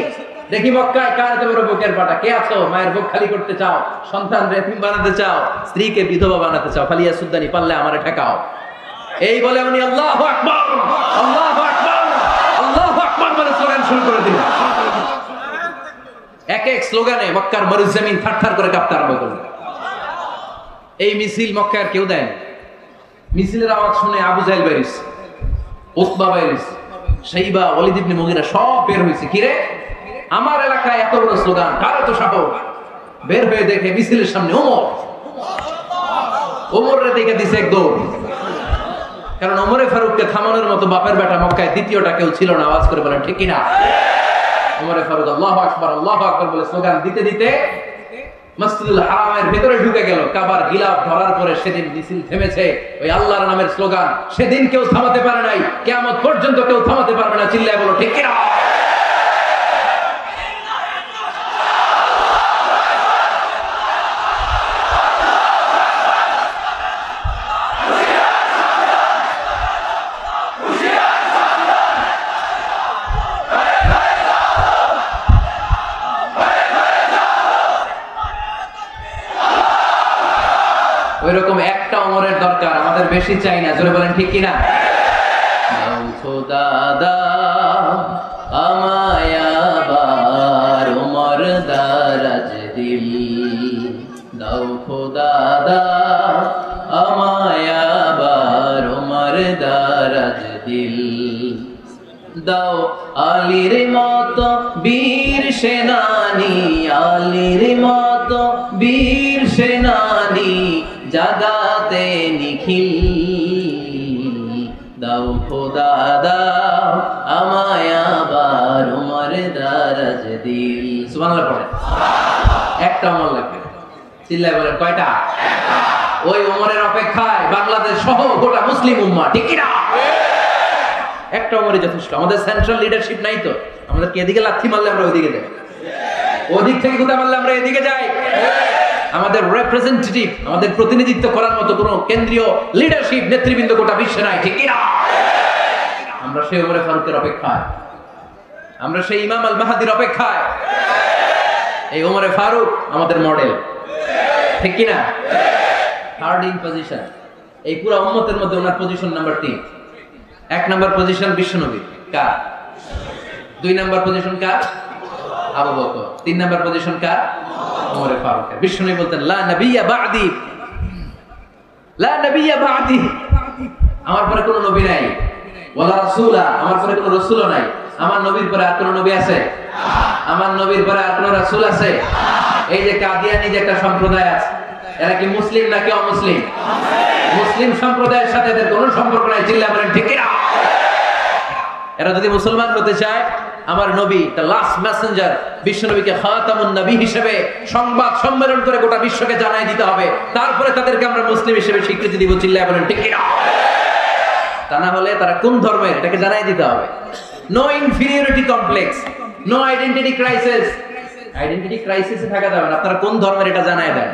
দেখি মক্কায় কার এত বড় বুকের পাটা? কে আছো মায়ের বুক খালি করতে চাও, সন্তান ইতিম বানাতে চাও, স্ত্রীকে বিধবা বানাতে চাও? ফালিয়া সুদ্দানি, পারলে আমারে ঠেকাও। এই বলে উনি আল্লাহু আকবার, আল্লাহু আকবার, আল্লাহু আকবার বলে স্লোগান শুরু করে দিলেন। এক এক স্লোগানে মক্কার মরুজমিন থারথার করে কাঁপতে আরম্ভ করল। এই মিছিল মক্কার কেউ দেয়, মিছিলের আওয়াজ শুনে আবু জাহেল বের হইছে, উতবা বের হইছে, শাইবা, ওয়ালিদ ইবনে মুগীরা সব বের হইছে। কি রে, আমার এলাকায় এত বড় স্লোগান, কার এত সাহস? বের হয়ে দেখে মিছিলের সামনে ওমর দেখে দিছে এক দৌড়। কারণ ওমরে ফারুককে থামানোর মতো বাপের বেটা মক্কায় দ্বিতীয়টা কেউ ছিল না। আওয়াজ করে বলেন ঠিক কিনা? ওমরে ফারুক আল্লাহু আকবার বলে স্লোগান দিতে দিতে মসজিদুল হারামের ভিতরে ঢুকে গেল। কাবার গিলাফ ধরার পরে সেদিন মিছিল থেমেছে ওই আল্লাহর নামের স্লোগান। সেদিন কেউ থামাতে পারে নাই, কিয়ামত পর্যন্ত কেউ থামাতে পারবে না। চিল্লায় বলো ঠিক কিনা? ওইরকম একটা ওমরের দরকার, আমাদের বেশি চাই না। জোরে বলেন ঠিক কিনা? দাও খোদা দাও আমায় আবার ওমর দারাজ দিল, দাও খোদা দাও আমায় আবার ওমর দারাজ দিল, দাও আলীর মতো বীর সেনানি, আলীর মতো বীর সেনানি জাগাতে নিখিল, দাও খোদা দাও আমায় আবার ওমর দারাজ দিল। সুবহানাল্লাহ পড়েন। একটা ওমর লাগবে। চিল্লায় বলেন কয়টা? ওই ওমরের অপেক্ষায় বাংলাদেশ সহ গোটা মুসলিম উম্মাহ। ঠিক কি না? একটা ওমরই যথেষ্ট। আমাদের সেন্ট্রাল লিডারশিপ নাই তো, আমাদের কি এদিকে লাথি মারলে আমরা ওইদিকে যাই, ওদিক থেকে গুতা মারলে আমরা এদিকে যাই। আমাদের রিপ্রেজেন্টেটিভ, আমাদের প্রতিনিধিত্ব করার মতো কোনো কেন্দ্রীয় লিডারশিপ নেতৃবৃন্দ গোটা বিশ্বে নাই। ঠিক কিনা? আমরা সেই ওমরে ফারুকের অপেক্ষায়, আমরা সেই ইমাম আল মাহদির অপেক্ষায়। এই ওমরে ফারুক আমাদের মডেল। ঠিক কিনা? থার্ড ইন পজিশন এই পুরো উম্মতের মধ্যে ওনার পজিশন নাম্বার 3। 1 নাম্বার পজিশন বিশ্বনবী কার? 2 নাম্বার পজিশন কার? আবু বকর। 3 নাম্বার পজিশন কার? ওমর ফারুক। বিশ্বনবী বলতেন লা নবিয়্যা বা'দি, লা নবিয়্যা বা'দি, আমার পরে কোনো নবী নাই, ওয়ালা রাসূলা, আমার পরে কোনো রাসূলও নাই। আমার নবীর পরে আর কোনো নবী আছে? আমার নবীর পরে আর কোনো রাসূল আছে? এই যে কাদিয়ানী যে একটা সম্প্রদায় আছে, এরা কি মুসলিম নাকি অমুসলিম? মুসলিম সম্প্রদায়ের সাথে এদের কোনো সম্পর্ক নাই। চিল্লায় বলেন ঠিক কিনা? এরা যদি মুসলমান হতে চায়, আমার নবী দ্য লাস্ট মেসেঞ্জার বিশ্ব নবীকে খাতামুন নবী হিসেবে সংবাদ সম্মেলন করে গোটা বিশ্বকে জানাই দিতে হবে, তারপরে তাদেরকে আমরা মুসলিম হিসেবে স্বীকৃতি দিব। চিল্লায় বলেন ঠিক কিনা? তা না হলে তারা কোন ধর্মের এটাকে জানাই দিতে হবে। No inferiority complex, no identity crisis. Identity ক্রাইসিসে থাকা যাবে না। আপনারা কোন ধর্মের এটা জানাই দেন।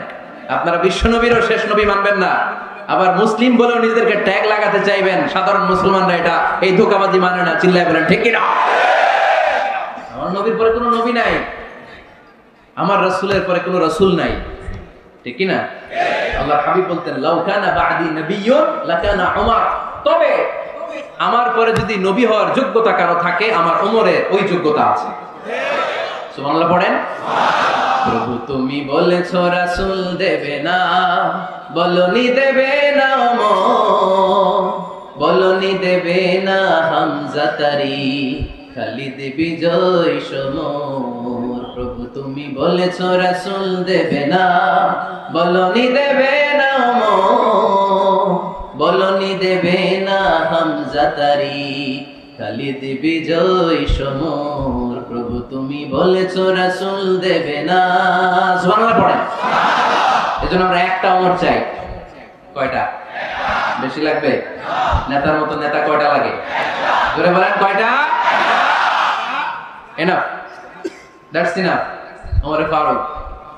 আপনারা বিশ্ব নবীরও শেষ নবী মানবেন না, আবার মুসলিম বলেও নিজেদেরকে ট্যাগ লাগাতে চাইবেন। সাধারণ মুসলমানরা এটা এই ধোঁকাবাজি মানে না। চিল্লায় বলেন ঠিক কিনা? আমার নবীর পরে কোনো নবী নাই, আমার রাসূলের পরে কোনো রাসূল নাই। ঠিক কিনা? আল্লাহর হাবিব বলতেন লাউ কানা বা'দি নাবিয়্যুন লাকানা উমর, তবে আমার পরে যদি নবী হওয়ার যোগ্যতা কারো থাকে, আমার ওমরের ওই যোগ্যতা আছে। সুবহানাল্লাহ পড়েন। প্রভু তুমি বলেছো রাসূল দেবে না, বলনি দেবে না ওমর, বলনি দেবে না হামজা তারি, খালিদ বিজয় সমর। প্রভু তুমি বলেছো রাসূল দেবে না, বলনি দেবে না ওমর, বলনি দেবে না হামজা তারি, খালিদ বিজয় সমর। প্রভু তুমি বলেছো রাসূল দেবে না। সুবহানাল্লাহ পড়েন। এজন্য আমরা একটা ওমর চাই। কয়টা? বেশি লাগবে? নেতার মতো নেতা কয়টা লাগে? জোরে বলেন কয়টা? Enough, that's enough. Omar Farooq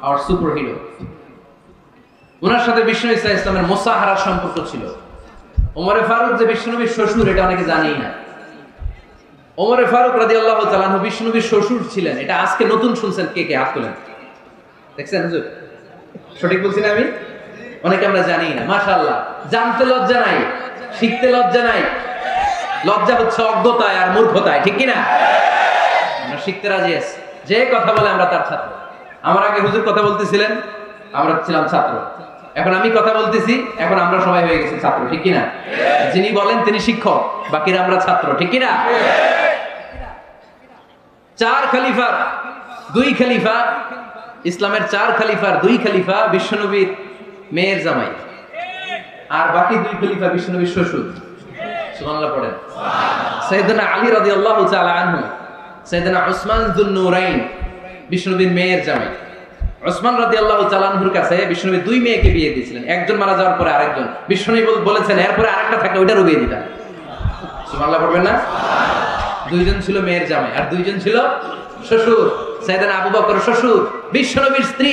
our super hero. ওনার সাথে বিশ্বনবী সাল্লাল্লাহু আলাইহি ওয়াসাল্লামের মুসাহারার সম্পর্ক ছিল। ওমর ফারুক যে বিশ্বনবীর শ্বশুর, এটা অনেকে জানেই না। ওমর ফারুক রাদিয়াল্লাহু তাআলা আনহু বিশ্বনবীর শ্বশুর ছিলেন। এটা আজকে নতুন শুনছেন। কে কে হাত তোলেন? দেখছেন হুজুর? সঠিক বলছি না আমি? অনেকে আমরা জানি না। মাশাআল্লাহ, জানতে লজ্জা নাই, শিখতে লজ্জা নাই। লজ্জা হচ্ছে অজ্ঞতায় আর মূর্খতায়। ঠিক কি না? আমরা শিখতে রাজি আছি। যে কথা বলে আমরা তার ছাত্র। আমার আগে হুজুর কথা বলতেছিলেন, আমরা ছিলাম ছাত্র। এখন আমি কথা বলতেছি, এখন আমরা সবাই হয়ে গেছি ছাত্র, ঠিক কিনা? যিনি বলেন তিনি শিক্ষক, বাকিরা আমরা ছাত্র, ঠিক কিনা? চার খলিফার দুই খলিফা, ইসলামের চার খলিফার দুই খলিফা বিশ্বনবীর মেয়ের জামাই, আর বাকি দুই খলিফা বিশ্বনবীর শ্বশুর। সুবহানাল্লাহ পড়েন। সাইয়েদনা আলী রাদিয়াল্লাহু তাআলা আনহু, সাইয়েদনা উসমান যুন নূরাইন বিশ্বনবীর মেয়ের জামাই। উসমান রাদিয়াল্লাহু তাআলা আনহুর কাছে বিশ্বনবী দুই মেয়েকে বিয়ে দিয়েছিলেন, একজন মারা যাওয়ার পরে আরেকজন। বিশ্বনবী বলেছেন এরপরে আরেকটা থাকলে ওইটারও বিয়ে দিতাম। সুবহানাল্লাহ পড়বেন না? দুইজন ছিল মেয়ের জামাই আর দুইজন ছিল শ্বশুর। সাইয়েদনা আবু বকর শ্বশুর, বিশ্বনবীর স্ত্রী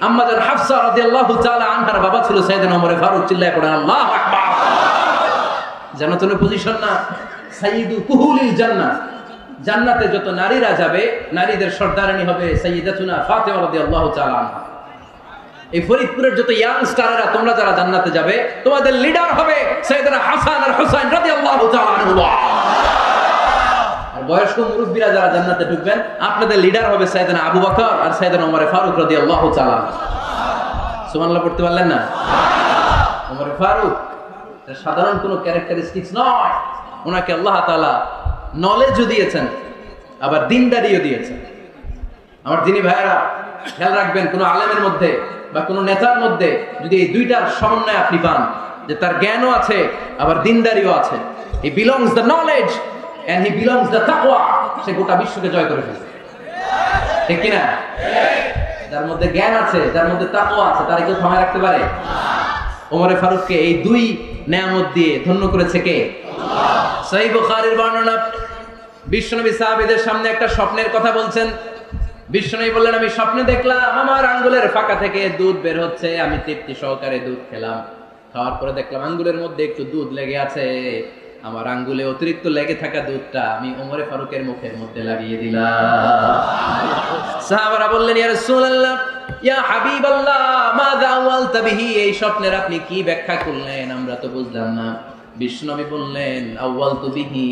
আম্মা জান হাফসা রাদিয়াল্লাহু তাআলা আনহার বাবা ছিল সাইয়েদনা ওমর ফারুক। চিল্লায়ে পড়েন আল্লাহু আকবার। জান্নাতুল পজিশন না, সাইয়্যিদু কুহুলিল জান্নাহ। জান্নাতে যত নারীরা যাবে, নারীদের সর্দারানী হবে সাইয়্যিদাতুনা ফাতেমা রাদিয়াল্লাহু তাআলা আনহা। এই ফরিদপুরের যত ইয়াং স্টাররা তোমরা যারা জান্নাতে যাবে, তোমাদের লিডার হবে সাইয়েদনা হাসান আর হুসাইন রাদিয়াল্লাহু তাআলা আনহুমা। আর বয়স্ক মুরব্বিরা যারা জান্নাতে ঢুকবেন, আপনাদের লিডার হবে সাইয়েদনা আবু বকর আর সাইয়েদনা ওমর ফারুক রাদিয়াল্লাহু তাআলা। সুবহানাল্লাহ পড়তে পারলেন না? ওমর ফারুক সাধারণ কোনো ক্যারেক্টারিস্টিক্স নয়, ওনাকে আল্লাহ তাআলা নলেজও দিয়েছেন, আবার দিনদারিও দিয়েছেন। আমার দিনী ভাইয়েরা খেয়াল রাখবেন, কোন আলেমের মধ্যে বা কোন নেতার মধ্যে যদি এই দুইটার সমন্বয় আপনি পান, যে তার জ্ঞানও আছে আবার দিনদারিও আছে, he belongs the knowledge and he belongs the তাকওয়া, সে গোটা বিশ্বকে জয় করে ফেলবে, ঠিক কিনা? যার মধ্যে জ্ঞান আছে, যার মধ্যে তাকওয়া আছে, তারা কেউ থামায় রাখতে পারে? ওমর ফারুককে এই দুই নেয়ামত দিয়ে ধন্য করেছে কে? সহিহ বুখারীর বর্ণনা, বিশ্বনবী সাহাবীদের সামনে একটা স্বপ্নের কথা বলছেন। বিশ্বনবী বললেন, আমি স্বপ্নে দেখলাম আমার আঙ্গুলের ফাঁকা থেকে দুধ বের হচ্ছে, আমি তৃপ্তি সহকারে দুধ খেলাম। খাওয়ার পরে দেখলাম আঙ্গুলের মধ্যে একটু দুধ লেগে আছে, আমার আঙ্গুলে অতিরিক্ত লেগে থাকা দুধটা আমি ওমর ফারুকের মুখের মধ্যে লাগিয়ে দিলাম। সাহাবারা বললেন, ইয়া রাসূলুল্লাহ, ইয়া হাবিবাল্লাহ, মাযা আওয়ালতা বিহি, এই স্বপ্নের আপনি কি ব্যাখ্যা করলেন, আমরা তো বুঝলাম না। বিশ্বনবী বললেন, আওয়ালতু বিহি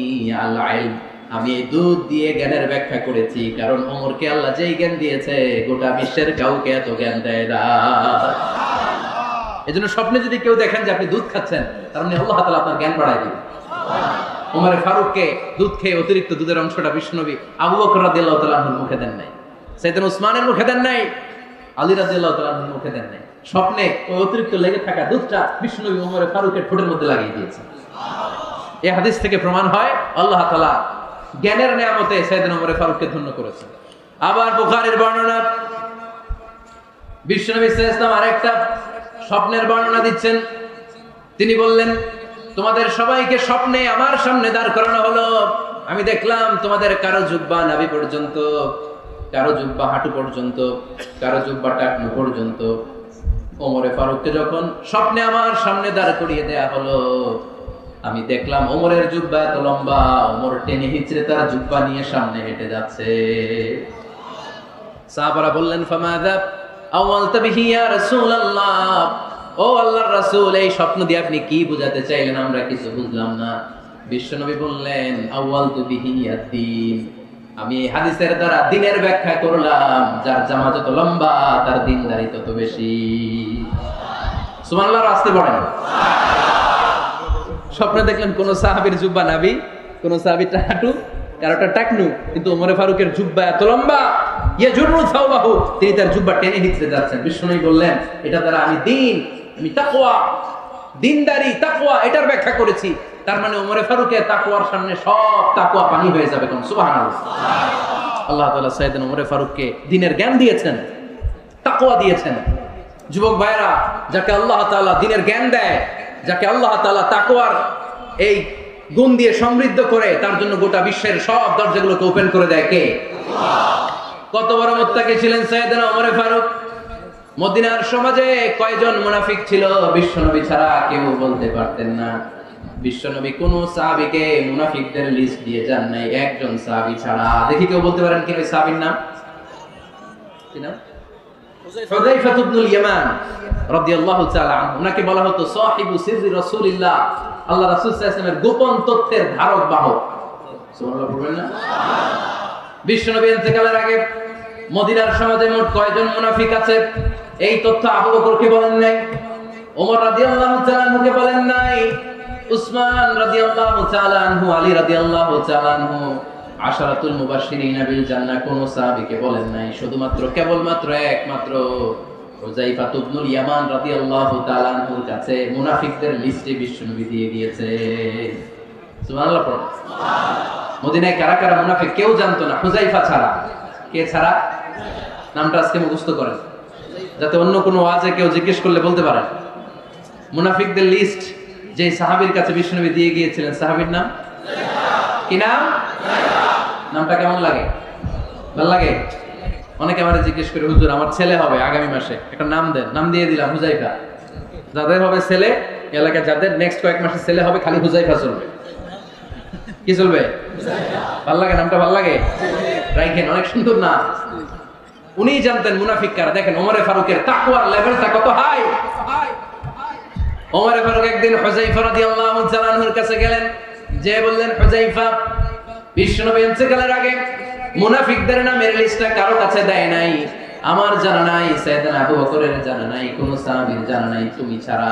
আল ইলম, আমি এই দুধ দিয়ে জ্ঞানের ব্যাখ্যা করেছি, কারণ ওমরকে আল্লাহ যেই জ্ঞান দিয়েছে গোটা বিশ্বের কাউকে এত জ্ঞান দেয় না। এজন্য স্বপ্নে যদি কেউ দেখেন যে আপনি দুধ খাচ্ছেন, তার মানে আল্লাহ তাআলা আপনার জ্ঞান বাড়ায় দিবেন। ওমর ফারুককে দুধ খেয়ে অতিরিক্ত দুধের অংশটা বিশ্বনবী আবু বকর রাদিয়াল্লাহু তাআলা আনহুর মুখে দেন নাই, সাইয়েদনা উসমানের মুখে দেন নাই, আলী রাদিয়াল্লাহু তাআলা আনহুর মুখে দেন নাই। স্বপ্নে ওই অতিরিক্ত লেগে থাকা দুধটা বিশ্বনবী ওমর ফারুকের ঠোঁটের মধ্যে লাগিয়ে দিয়েছেন। এই হাদিস থেকে প্রমাণ হয় আল্লাহ তাআলা জ্ঞানের নিয়ামতে সাইয়েদনা ওমর ফারুককে ধন্য করেছেন। আবার বুখারীর বর্ণনা, বিশ্বনবী সাল্লাল্লাহু আলাইহি ওয়াসাল্লাম আরেকটা স্বপ্নের বর্ণনা দিচ্ছেন। তিনি বললেন, তোমাদের সবাইকে স্বপ্নে আমার সামনে দাঁড় করানো হলো, আমি দেখলাম তোমাদের কারো জুব্বা নাভি পর্যন্ত, কারো জুব্বা হাঁটু পর্যন্ত, কারো জুব্বা টাকনু পর্যন্ত। ওমর ফারুককে যখন স্বপ্নে আমার সামনে দাঁড় করিয়ে দেয়া হলো, আমি দেখলাম ওমরের জুব্বা এত লম্বা, ওমর টেনে হিচড়ে তার জুব্বা নিয়ে সামনে হেঁটে যাচ্ছে। সাহাবারা বললেন, ফামাযা আওয়ালতা বিহি ইয়া রাসূলুল্লাহ, ও আল্লাহর রাসূল, এই স্বপ্ন দিয়ে আপনি কি বোঝাতে চাইলেন, আমরা কিছু বুঝলাম না। বিশ্বনবী বললেন, আওয়ালতু বিহি আদ-দীন, আমি এই হাদিসের দ্বারা দ্বীনের ব্যাখ্যা করলাম, যার জামা যত লম্বা তার দ্বীনদারি তত বেশি। সুবহানাল্লাহ, আসতে পড়েন। স্বপ্নে দেখলেন কোন সাহাবীর জুব্বা নাভি, কোন সাহাবীর হাঁটু, কারোটা টাকনু, কিন্তু ওমর ফারুকের জুব্বা এত লম্বা, ইয়াজুরু সাওবাহু, তিনি তার জুব্বা টেনে হিচড়ে যাচ্ছেন। বিশ্বনবী বললেন, এটা দ্বারা আমি দ্বীন, আমি তাকওয়া, দ্বীনদারি, তাকওয়া এটার ব্যাখ্যা করেছি। তার মানে ওমর ফারুকের তাকওয়ার সামনে সব তাকওয়া পানি হয়ে যাবে। কোন সুবহানাল্লাহ। আল্লাহ তাআলা সাইয়েদনা ওমর ফারুককে দ্বীনের জ্ঞান দিয়েছেন, তাকওয়া দিয়েছেন। যুবক ভাইরা, যাকে আল্লাহ তাআলা দ্বীনের জ্ঞান দেয়, যাকে আল্লাহ তাআলা তাকওয়ার এই গুণ দিয়ে সমৃদ্ধ করে, তার জন্য গোটা বিশ্বের সব দরজাগুলোকে ওপেন করে দেয় কে? কত বড় মুত্তাকি ছিলেন সাইয়েদনা ওমর ফারুক। মদিনার সমাজে কয়জন মুনাফিক ছিল বিশ্বনবী ছাড়া কেউ বলতে পারতেন না। বিশ্বনবী কোন সাহাবীকে মুনাফিকদের লিস্ট দিয়ে যান নাই, একজন সাহাবী ছাড়া। দেখি কেউ বলতে পারেন কি ওই সাহাবীর নাম? কি নাম? হুযায়ফা ইবনুল ইয়ামান রাদিয়াল্লাহু তাআলা আনহু। উনাকে বলা হতো সাহিবু সিররি রাসূলিল্লাহ, আল্লাহ রাসূল সাল্লাল্লাহু আলাইহি ওয়াসাল্লামের গোপন তথ্যের ধারক বাহক। সুবহানাল্লাহ বলবেন না? বিশ্বনবী ইন্তেকালের আগে মদিনার সমাজে মোট কয়জন মুনাফিক আছে এই তথ্য আবু বকরকে বলেন নাই, ওমর রাদিয়াল্লাহু তাআলা আনহুকে বলেন নাই, উসমান রাদিয়াল্লাহু তাআলা আনহু, আলী রাদিয়াল্লাহু তাআলা আনহু, আশারাতুল মুবাশশিরিন বিল জান্নাহ কোন সাহাবীকে বলেন নাই, শুধুমাত্র কেবলমাত্র একমাত্র হুযায়ফা ইবনুল ইয়ামান রাদিয়াল্লাহু তাআলা আনহুর কাছে মুনাফিকদের লিস্টে বিশ্বনবী দিয়ে দিয়েছে। সুবহানাল্লাহ পড়ো। মদিনায় কারা কারা মুনাফিক কেউ জানতো না হুযায়ফা ছাড়া। কে ছাড়া? নামটা আজকে মুখস্থ করেন, যাতে অন্য কোনো ওয়াজে কেউ জিজ্ঞেস করলে বলতে পারেন। মুনাফিকদের লিস্ট যে সাহাবীর কাছে বিশ্বনবী দিয়ে গিয়েছিলেন, সাহাবীর নাম কি? নাম? নামটা কেমন লাগে? ভালো লাগে? অনেকে আমারে জিজ্ঞেস করে, হুজুর আমার ছেলে হবে আগামী মাসে, একটা নাম দেন। নাম দিয়ে দিলাম হুযায়ফা। যাদের হবে ছেলে, এলাকায় যাদের নেক্সট কয়েক মাসে ছেলে হবে, খালি হুযায়ফা চলবে। কি চলবে? ভালো লাগে? নামটা ভালো লাগে? রাইখেন, অনেক সুন্দর নাম। উনিই জানতেন মুনাফিক কারা। দেখেন ওমরে ফারুকের তাকওয়ার লেভেলটা কত হাই। ওমরে ফারুক একদিন হুযায়ফা রাদিয়াল্লাহু তাআলা আনহুর কাছে গেলেন, যে বললেন, হুযায়ফা, বিশ্বনবী ইন্তেকালের আগে মুনাফিকদের নামের লিস্টটা কারো কাছে দেয় নাই, আমার জানা নাই, সাইয়েদনা আবু বকরের জানা নাই, কোন সাহাবীর জানা নাই, তুমি ছাড়া।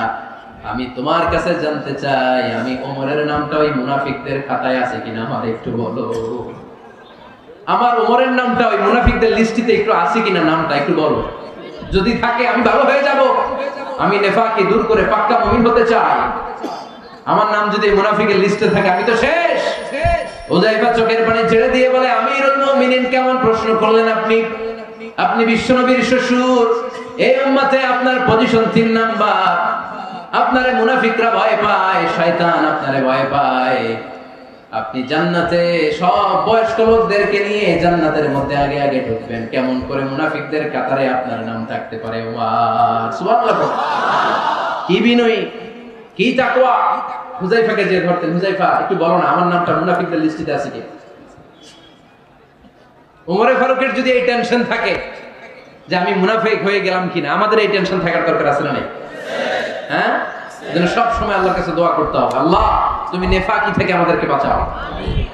আমি তোমার কাছে জানতে চাই, আমি ওমরের নামটা ওই মুনাফিকদের খাতায় আছে কিনা আমার একটু বলো। আমার ওমরের নামটা ওই মুনাফিকদের লিস্টিতে একটু আছে কিনা, নামটা একটু বলো। যদি থাকে আমি ভালো হয়ে যাব। আমি নেফাকি দূর করে পাক্কা মুমিন হতে চাই। আমার নাম যদি মুনাফিকের লিস্টে থাকে আমি তো শেষ। হুযায়ফা চোখের পানি ছেড়ে দিয়ে বলে, আমিরুল মুমিনিন, কেমন প্রশ্ন করলেন আপনি? আপনি বিশ্বনবীর শ্বশুর। এই উম্মতে আপনার পজিশন 3 নাম্বার। আপনারে মুনাফিকরা ভয় পায়, শয়তান আপনারে ভয় পায়। আপনি জান্নাতে সব বয়স্ক লোকদেরকে নিয়ে জান্নাতের মধ্যে আগে আগে ঢুকবেন। কেমন করে মুনাফিকদের কাতারে আপনার নাম থাকতে পারে? সুবহানাল্লাহ। কি বিনয়ী, কি তাকওয়া। হুযায়ফাকে যে ধরতেন, হুযায়ফা একটু বলো না আমার নামটা মুনাফিকদের লিস্টিতে আছে কি? ওমরে ফারুকের যদি এই টেনশন থাকে যে আমি মুনাফিক হয়ে গেলাম কিনা, আমাদের এই টেনশন থাকার দরকার আছে না? নেই? হ্যাঁ, যেন সব সময় আল্লাহর কাছে দোয়া করতে হবে, আল্লাহ তুমি নেফাকি থেকে আমাদেরকে বাঁচাও।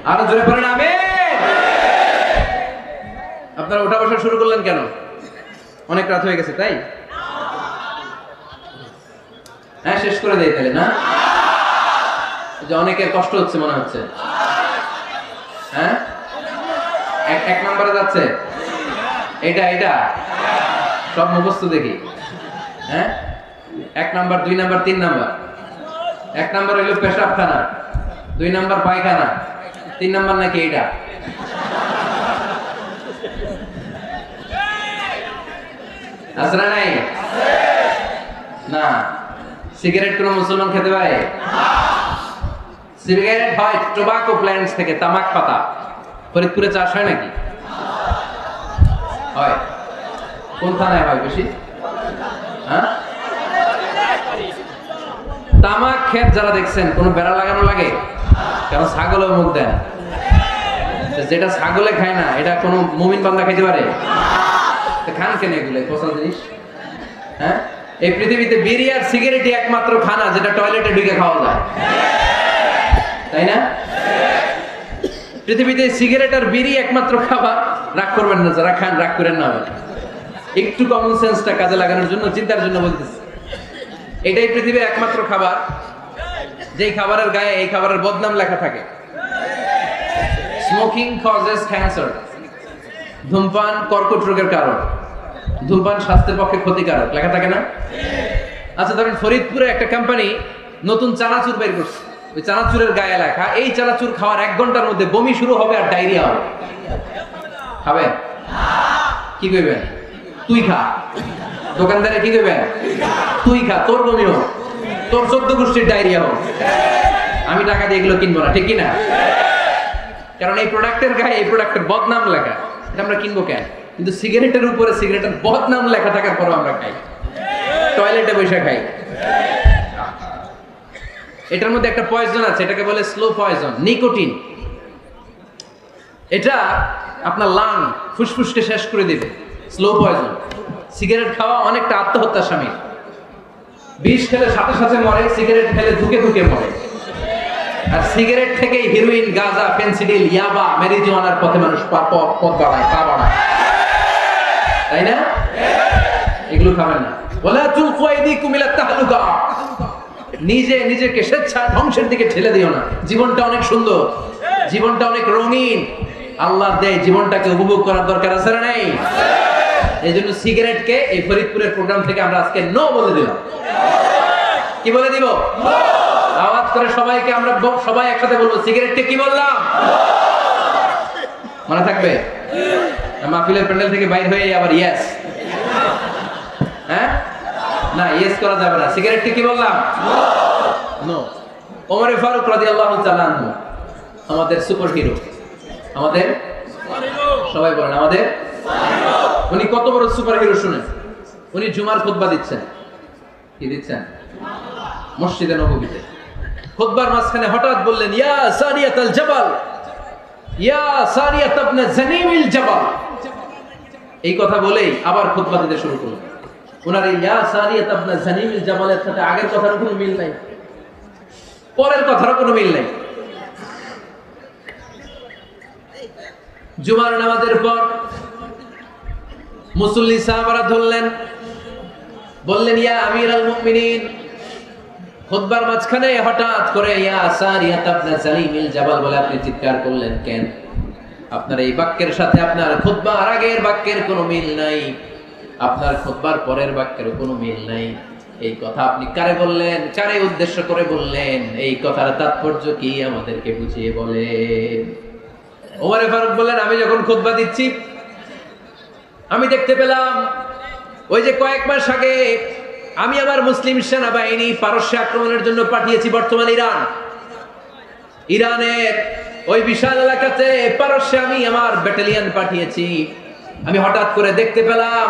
আরো জোরে পড়েন আমিন। আপনারা ওঠা বসা শুরু করলেন কেন? অনেক রাত হয়ে গেছে তাই? হ্যাঁ, শেষ করে দেই তাহলে না? যে অনেকের কষ্ট হচ্ছে মনে হচ্ছে। হ্যাঁ, এক নম্বরে যাচ্ছে এটা এটা সব মুখস্থ দেখি। হ্যাঁ, 1 নাম্বার, 2 নাম্বার, 3 নাম্বার। 1 নাম্বার হইল পেশাবখানা, 2 নাম্বার পায়খানা, 3 নাম্বার নাকি এটা? আসরা নাই না? সিগারেট কোন মুসলমান খেতে পারে? সিগারেট হয় টোবাকো প্ল্যান্টস থেকে, তামাক পাতা। ফরিদপুরে চাষ হয় নাকি? হয়। কোন থানায় হয় বেশি? হ্যাঁ, তামাক ক্ষেত যারা দেখছেন, কোন বেড়া লাগানো লাগে? কারণ ছাগলেও মুখ দেন। যেটা ছাগলে খায় না, এটা কোন মুমিন বান্দা খাইতে পারে? খান কেন এগুলো পচা জিনিস? হ্যাঁ, এই পৃথিবীতে বিড়ি আর সিগারেটই একমাত্র খানা যেটা টয়লেটে ঢুকে খাওয়া যায়, তাই না? পৃথিবীতে সিগারেট আর বিড়ি একমাত্র খাবার। রাগ করবেন না যারা খান, রাগ করেন না। একটু কমন সেন্সটা কাজে লাগানোর জন্য, চিন্তার জন্য বলতেছি। এটাই পৃথিবীর একমাত্র খাবার যেই খাবারের গায়ে এই খাবারের বদনাম লেখা থাকে। Smoking causes cancer. ধূমপান কর্কট রোগের কারণ, ধূমপান স্বাস্থ্যের পক্ষে ক্ষতিকারক, লেখা থাকে না? আচ্ছা, ধরেন ফরিদপুরে একটা কোম্পানি নতুন চানাচুর বের করছে। ওই চানাচুরের গায়ে লেখা, এই চানাচুর খাওয়ার 1 ঘন্টার মধ্যে বমি শুরু হবে আর ডায়রিয়া হবে। খাবেন? কি কইবেন? তুই খা। দোকানদারে কি কইবেন? তুই খা, তোর বমি হোক, তোর 14 গোষ্ঠীর ডায়রিয়া হোক, আমি টাকা দিয়ে এগুলো কিনবো না। ঠিক কিনা? কারণ এই প্রোডাক্টের গায়ে এই প্রোডাক্টের বদনাম লেখা, এটা আমরা কিনবো কেন? কিন্তু সিগারেটের উপরে সিগারেটের বদনাম লেখা থাকার পরও আমরা খাই, টয়লেটে বসে খাই। এটার মধ্যে একটা পয়জন আছে, এটাকে বলে স্লো পয়জন, নিকোটিন। এটা আপনার লাং, ফুসফুসকে শেষ করে দিবে। Slow poison. সিগারেট খাওয়া অনেকটা আত্মহত্যার শামিল। বিষ খেলে সাথে সাথে মরে, সিগারেট খেলে ধুকে ধুকে মরে। আর সিগারেট থেকেই হিরোইন, গাঁজা, ফেন্সিডিল, ইয়াবা, ম্যারিজুয়ানার পথে মানুষ পথ বাড়ায়, পা বাড়ায়, তাই না? এগুলো খাবেন না। ওয়ালা তুলকু আইদিকুম ইলা তাহলুকা, নিজেকে স্বেচ্ছায় ধ্বংসের দিকে ঠেলে দিও না। জীবনটা অনেক সুন্দর, জীবনটা অনেক রঙিন, আল্লাহর দেয় জীবনটাকে উপভোগ করার দরকার আছে না নাই? এই জন্য সিগারেটকে এই ফরিদপুরের প্রোগ্রাম থেকে আমরা আজকে নো বলে দিলাম। কি বলে দিব? আওয়াজ করে সবাইকে আমরা সবাই একসাথে বলবো, সিগারেটকে কি বললাম? মনে থাকবে? মাহফিলের প্যান্ডেল থেকে বাইর হয়ে আবার ইয়েস, হ্যাঁ না ইয়েস করা যাবে না। সিগারেটকে কি বললাম? নো। ওমর ফারুক রাদিয়াল্লাহু তাআলা আনহু আমাদের সুপার হিরো, আমাদের সবাই বলেন আমাদের। উনি কত বড় সুপার হিরো শুনেন। উনি জুমার খুতবা দিচ্ছেন। কি দিচ্ছেন? মসজিদে নববীতে খুতবার মাঝখানে হঠাৎ বললেন, ইয়া সারিয়াতাল জাবাল, ইয়া সারিয়াত ইবনে জানিমিল জাবাল। এই কথা বলেই আবার খুতবা দিতে শুরু করলেন। ওনার এই ইয়া সারিয়াত ইবনে জানিমিল জাবালের সাথে আগের কথার কোনো মিল নাই, পরের কথার কোনো মিল নাই। জুমার নামাজের পর মুসল্লি সাহাবারা ধরলেন, বললেন, ইয়া আমিরুল মুমিনিন। খুতবার মাঝখানে হঠাৎ করে ইয়া সারিয়াত ইবনে জানিমিল জাবাল বলে আপনি চিৎকার করলেন কেন? আপনার এই বাক্যের সাথে আপনার খুতবার আগের বাক্যের কোনো মিল নাই, আপনার খুতবার পরের বাক্যের কোনো মিল নাই। এই কথা আপনি কারে বললেন? কারে উদ্দেশ্য করে বললেন? এই কথার তাৎপর্য কি আমাদেরকে বুঝিয়ে বলেন। ওমর ফারুক বললেন, আমি যখন খুতবা দিচ্ছি আমি দেখতে পেলাম ওই যে কয়েক মাস আগে আমি আমার মুসলিম সেনাবাহিনী পারস্যে আক্রমণের জন্য পাঠিয়েছি, বর্তমান ইরানের ওই বিশাল এলাকাতে পারস্যে আমি আমার ব্যাটালিয়ন পাঠিয়েছি। আমি হঠাৎ করে দেখতে পেলাম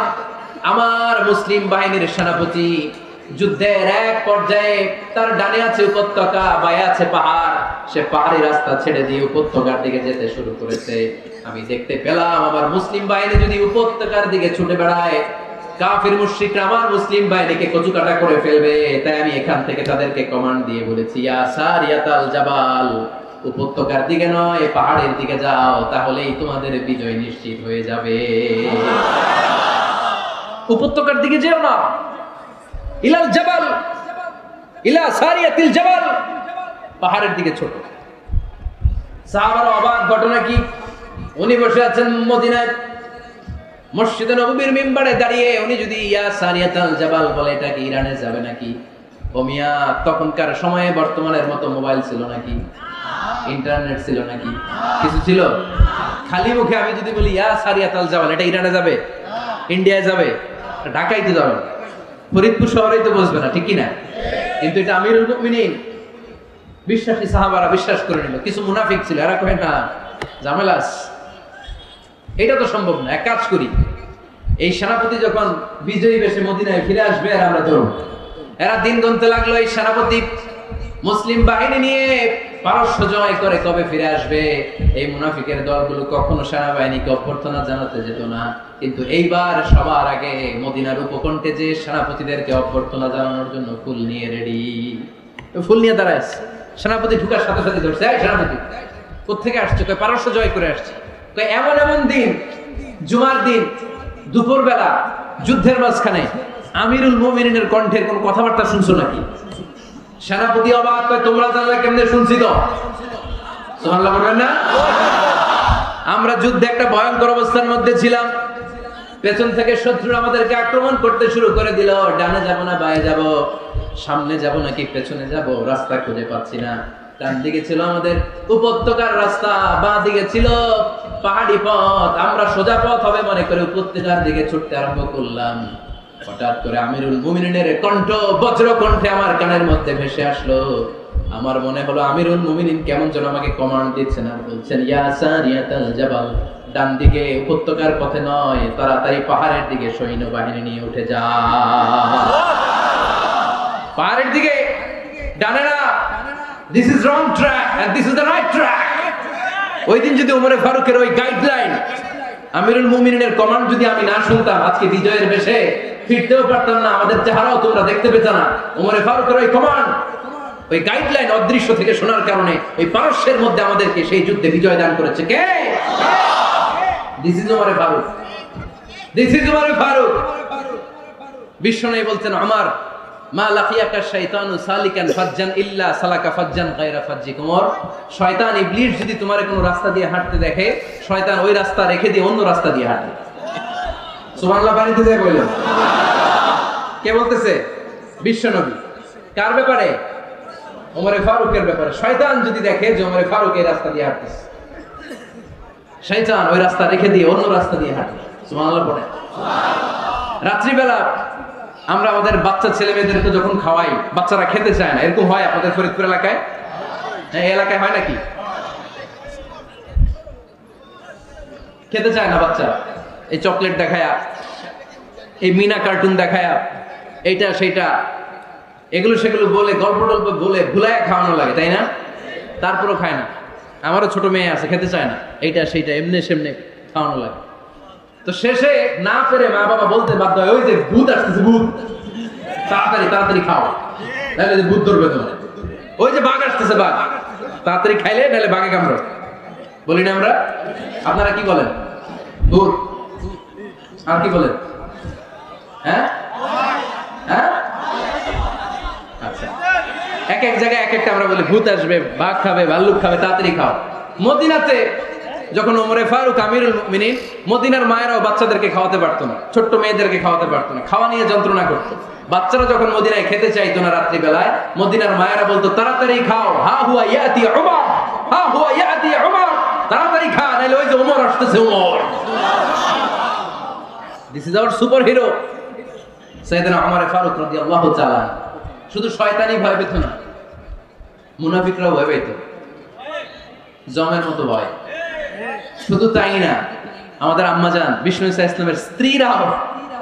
আমার মুসলিম বাহিনীর সেনাপতি যুদ্ধের এক পর্যায়ে তার ডানে আছে উপত্যকা, বায়ে আছে পাহাড়, সে পাহাড়ি রাস্তা ছেড়ে দিয়ে উপত্যকার দিকে যেতে শুরু করেছে। আমি দেখতে পেলাম আমার মুসলিম বাহিনী যদি উপত্যকার দিকে ছুটে বেড়ায়, কাফির মুশরিকরা আমার মুসলিম বাহিনীকে কচুকাটা করে ফেলবে। তাই আমি এখান থেকে তাদেরকে কমান্ড দিয়ে বলেছি, ইয়া সারিয়াতাল জাবাল, উপত্যকার দিকে নয় পাহাড়ের দিকে যাও, তাহলেই তোমাদের বিজয় নিশ্চিত হয়ে যাবে। উপত্যকার দিকে যেও না, ইলাল জাবাল, ইলা সারিয়াতিল জাবাল, পাহাড়ের দিকে ছোট। সাহাবারা অবাক, ঘটনা কি? উনি বসে আছেন মদিনায় মসজিদে নববীর মিম্বারে দাঁড়িয়ে, উনি যদি ইয়া সারিয়াতাল জাবাল বলে, এটা কি ইরানে যাবে নাকি? ও মিয়া, তখনকার সময়ে বর্তমানের মতো মোবাইল ছিল নাকি? ইন্টারনেট ছিল নাকি? কিছু ছিল? খালি মুখে আমি যদি বলি ইয়া সারিয়াতাল জাবাল, এটা ইরানে যাবে, ইন্ডিয়ায় যাবে, ঢাকাইতে যাবে, ফরিদপুর শহরেই তো বসবে না, ঠিক কি না? কিন্তু এটা আমিরুল মুমিনিন বিশ্বাসী সাহাবারা বিশ্বাস করে নিল। কিছু মুনাফিক ছিল, এরা কয় না ঝামেলাস, এটা তো সম্ভব না। এক কাজ করি, এই সেনাপতি যখন বিজয়ী বেশে মদিনায় ফিরে আসবে আর আমরা ধরব। এরা দিন গুনতে লাগলো, এই সেনাপতি মুসলিম বাহিনী নিয়ে পারস্য জয় করে কবে ফিরে আসবে। এই মুনাফিকের দলগুলো কখনো সেনাবাহিনীকে অভ্যর্থনা জানাতে যেত না, কিন্তু এইবার সবার আগে মদিনার উপকণ্ঠে যে সেনাপতিদেরকে অভ্যর্থনা জানানোর জন্য ফুল নিয়ে রেডি। ফুল নিয়ে দাঁড়ায় সেনাপতি ঢুকার সাথে সাথে ধরছে, এই সেনাপতি কোত্থেকে আসছে? কয় পারস্য জয় করে আসছে। কয় এমন এমন দিন, জুমার দিন দুপুর বেলা যুদ্ধের মাঝখানে আমিরুল মুমিনিনের কণ্ঠের কোন কথাবার্তা শুনছো নাকি? সেনাপতি অবাক, কয় তোমরা জানলে কেমনে? শুনছি তো। সুবহানাল্লাহ বলবেন না? আমরা যুদ্ধে একটা ভয়ঙ্কর অবস্থার মধ্যে ছিলাম, পেছন থেকে শত্রু আমাদেরকে আক্রমণ করতে শুরু করে দিল। ডানে যাব না বায়ে যাব, সামনে যাব নাকি পেছনে যাব, রাস্তা খুঁজে পাচ্ছি না। ডান দিকে ছিল আমাদের উপত্যকার রাস্তা, বাঁ দিকে ছিল পাহাড়ি পথ। আমরা সোজা পথ হবে মনে করে উপত্যকার দিকে ছুটতে আরম্ভ করলাম। হঠাৎ করে আমিরুল মুমিনিনের কণ্ঠ বজ্র কণ্ঠে আমার কানের মধ্যে ভেসে আসলো। আমার মনে হলো আমিরুল মুমিনিন কেমন যেন আমাকে কমান্ড দিচ্ছেন আর বলছেন, ইয়া সারিয়াতাল জাবাল, ডান দিকে উপত্যকার পথে নয়, তাড়াতাড়ি পাহাড়ের দিকে সৈন্যবাহিনী নিয়ে উঠে যা। পাহাড়ের দিকে, ডানে না। This is wrong track and this is the right track. ওই দিন যদি ওমর ফারুকের ওই গাইডলাইন, আমিরুল মুমিনিনের কমান্ড যদি আমি না শুনতাম, আজকে বিজয়ের বেশে ফিরতেও পারতাম না, আমাদের চেহারাও তোমরা দেখতে পেতে না। ওমর ফারুকের ওই কমান্ড, ওই গাইডলাইন অদৃশ্য থেকে শোনার কারণে ওই পারস্যের মধ্যে আমাদেরকে সেই যুদ্ধে বিজয় দান করেছে কে? This is Omar Farooq, this is Omar Farooq. বিশ্বনবী বলতেন ওমর মা লাকিয়াকা শাইতানু সালিকান ফাজ্জান ইল্লা সালাকা ফাজ্জান গায়রা ফাজ্জিকুম। ওমর, শয়তান ইবলিস যদি তোমার কোনো রাস্তা দিয়ে হাঁটতে দেখে, শয়তান ওই রাস্তা রেখে দিয়ে অন্য রাস্তা দিয়ে হাঁটে। সুবহানাল্লাহ বাড়িতে যায় বললেন। কে বলতেছে? বিশ্বনবী। কার ব্যাপারে? ওমরে ফারুকের ব্যাপারে। শয়তান যদি দেখে যে ওমরে ফারুক এই রাস্তা দিয়ে হাঁটতেছে, শয়তান ওই রাস্তা রেখে দিয়ে অন্য রাস্তা দিয়ে হাঁটে। সুবহানাল্লাহ পড়ে। রাত্রিবেলা আমরা আমাদের বাচ্চা ছেলে মেয়েদেরকে যখন খাওয়াই, বাচ্চারা খেতে চায় না, এরকম হয় আপনাদের ফরিদপুর এলাকায়? হ্যাঁ, এই এলাকায় হয় নাকি? খেতে চায় না বাচ্চা, এই চকলেট দেখায়া, এই মিনা কার্টুন দেখায়া, এইটা সেইটা এগুলো সেগুলো বলে, গল্প টল্প বলে ভুলায় খাওয়ানো লাগে, তাই না? তারপরও খায় না। আমারও ছোট মেয়ে আছে, খেতে চায় না, এইটা সেইটা এমনি সেমনি খাওয়ানো লাগে। তো শেষে না পেরে মা বাবা বলতে বাধ্য হয়, ওই যে ভূত আসতেছে, ভূত, তাড়াতাড়ি তাড়াতাড়ি খাও, নাহলে যে ভূত ধরবে তোমার। ওই যে বাঘ আসতেছে, বাঘ, তাড়াতাড়ি খাইলে নাহলে বাঘে কামড়ো। বলি না আমরা? আপনারা কি বলেন? ভূত। আর কি বলেন? হ্যাঁ হ্যাঁ, আচ্ছা, এক এক জায়গায় এক একটা আমরা বলি, ভূত আসবে, বাঘ খাবে, ভাল্লুক খাবে, তাড়াতাড়ি খাও। মদিনাতে যখন ওমরে ফারুক আমিরুল মুমিনিন, মদিনার মায়েরাও বাচ্চাদেরকে খাওয়াতে পারতো না, ছোট্ট মেয়েদেরকে খাওয়াতে পারতো না, খাওয়া নিয়ে যন্ত্রণা করতো। বাচ্চারা যখন মদিনায় খেতে চাইতো না রাত্রি বেলায়, মদিনার মায়েরা বলতো তাড়াতাড়ি খাও, হা হুয়া ইয়াতি উমর, হা হুয়া ইয়াতি উমর, তাড়াতাড়ি খা, নাইলে ওই যে ওমর আসতেছে, Omar. This is our super hero সাইয়েদনা ওমর ফারুক রাদিয়াল্লাহু তাআলা। শুধু শয়তানি ভয় পেত না, মুনাফিকরাও ভয় পেত, জমের মতো ভয়। শুধু তাই না, আমাদের আম্মা জান বিষ্ণু ইসা ইসলামের স্ত্রীরাও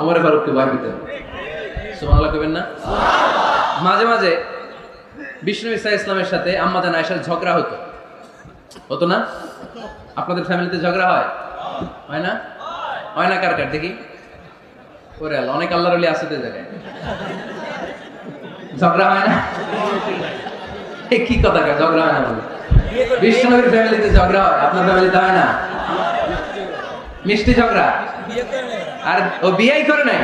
ওমর ফারুককে ভয় পেতেন। সুবহানাল্লাহ কইবেন না? মাঝে মাঝে বিষ্ণু ইসা ইসলামের সাথে আম্মা জান আয়েশার ঝগড়া হতো, হতো না? আপনাদের ফ্যামিলিতে ঝগড়া হয়? হয় না? হয় না? কার কার দেখি? ওরে আল্লাহ, অনেক আল্লাহর ওলি আছে তো জায়গায়। ঝগড়া হয় না? কি কথা, ঝগড়া হয় না বলে? বিষ্ণুনবীর ফ্যামিলিতে ঝগড়া হয়, আপনার ফ্যামিলিতে হয় না? মিষ্টি ঝগড়া। আর ও বিয়েই করে নাই।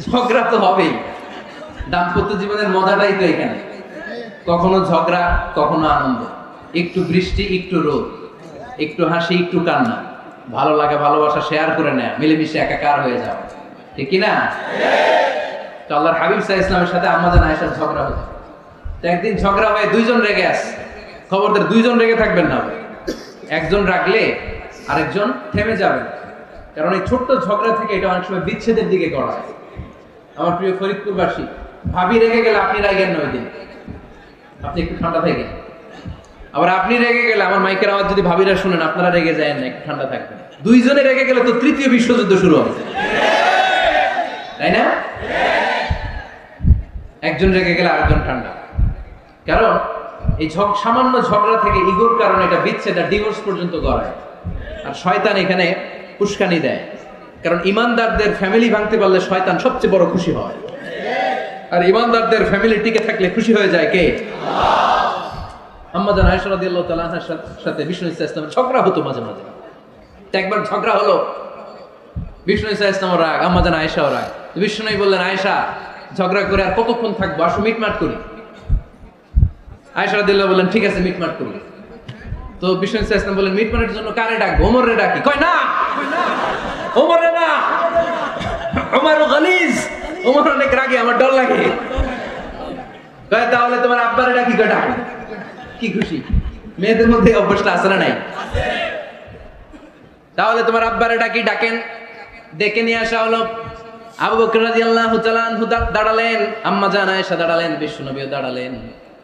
ঝগড়া তো হবেই, দাম্পত্য জীবনের মজাটাই তো এখানে। কখনো ঝগড়া, কখনো আনন্দ, একটু বৃষ্টি, একটু রোদ, একটু হাসি, একটু কান্না, ভালো লাগা ভালোবাসা শেয়ার করে নেয়, মিলেমিশে একাকার হয়ে যাও, ঠিক কি না? তো আল্লাহর হাবিব সাল্লাল্লাহু আলাইহি ওয়াসাল্লামের সাথে আম্মা জান আয়েশার ঝগড়া হতো। তো একদিন ঝগড়া হয়ে দুইজন রেগে আছে। খবরদার দুইজন রেগে থাকবেন না, একজন রাগলে আরেকজন থেমে যাবেন, কারণ এই ছোট্ট ঝগড়া থেকে এটা অনেক সময় বিচ্ছেদের দিকে গড়ায়। আমার প্রিয় ফরিদপুরবাসী, ভাবি রেগে গেলে আপনি রাগেন না, ওই দিন আপনি একটু ঠান্ডা থাকেন। আবার আপনি রেগে গেলে, আমার মাইকের আওয়াজ যদি ভাবিরা শুনেন, আপনারা রেগে যায় না, একটু ঠান্ডা থাকবেন। দুইজনে রেগে গেলে তো তৃতীয় বিশ্বযুদ্ধ শুরু হবে, তাই না? একজন রেগে গেলে আরেকজন ঠান্ডা। কারণ এই সামান্য ঝগড়া থেকে, ইগোর কারণে এটা বিচ্ছেদ আর ডিভোর্স পর্যন্ত গড়ায়। আর শয়তান এখানে উস্কানি দেয়, কারণ ইমানদারদের ফ্যামিলি ভাঙতে পারলে শয়তান সবচেয়ে বড় খুশি হয়। আর ইমানদারদের ফ্যামিলি টিকে থাকলে খুশি হয়ে যায় কে? আম্মা জান আয়েশা রাদিয়াল্লাহু তাআলা আনহার সাথে বিষ্ণু ইসা ইসলামের ঝগড়া হতো মাঝে মাঝে। একবার ঝগড়া হলো, বিষ্ণু ইসা ইসলামও রাগ, আম্মা জান আয়েশাও রাগ। বিষ্ণুই বললেন, আয়েশা, ঝগড়া করে আর কতক্ষণ থাকবো, আসো মিটমাট করি। আয়েশা রাদিয়াল্লাহু বললেন, ঠিক আছে মিটমাট করি। তো বিষ্ণু ইসা ইসলাম বললেন, মিটমাটের জন্য কারে ডাকবো? ওমরে ডাকি। কয় না, ওমরে না, ওমর গালিজ, ওমর অনেক রাগে, আমার ডর লাগে। কয় তাহলে তোমার আব্বারে ডাকি। কয় ডাকি। কি খুশি, মেয়েদের মধ্যে অভ্যাসটা আছে না নাই? তাহলে তোমার আব্বারে ডাকি। ডাকেন, ডেকে নিয়ে আসা হলো। আবু বকর রাদিয়াল্লাহু তাআলা আনহু দাঁড়ালেন, আম্মা জান আয়েশা দাঁড়ালেন, বিশ্বনবীও দাঁড়ালেন।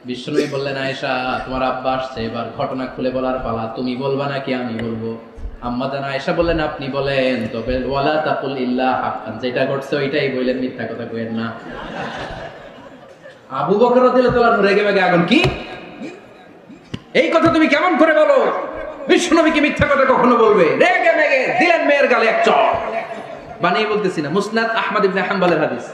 বিশ্বনবী বললেন, আয়েশা, তোমার আব্বা আসছে, এবার ঘটনা খুলে বলার পালা, তুমি বলবা নাকি আমি বলবো? আম্মা জান আয়েশা বললেন, আপনি বলেন, তবে ওয়ালা তাকুল ইল্লা হাক্কান, যেটা ঘটছে ওইটাই বললেন, মিথ্যা কথা কইেন না। আবু বকর রাদিয়াল্লাহু তাআলা রেগে মেগে আগুন, কি এই কথা তুমি কেমন করে বলো? বিশ্বনবী কি মিথ্যা কথা কখনো বলবে? রেগে মেগে দিলেন মেয়ের গালে এক চড়। বানিয়ে বলতেছি না, মুসনাদ আহমদ ইবনে হাম্বলের হাদিস।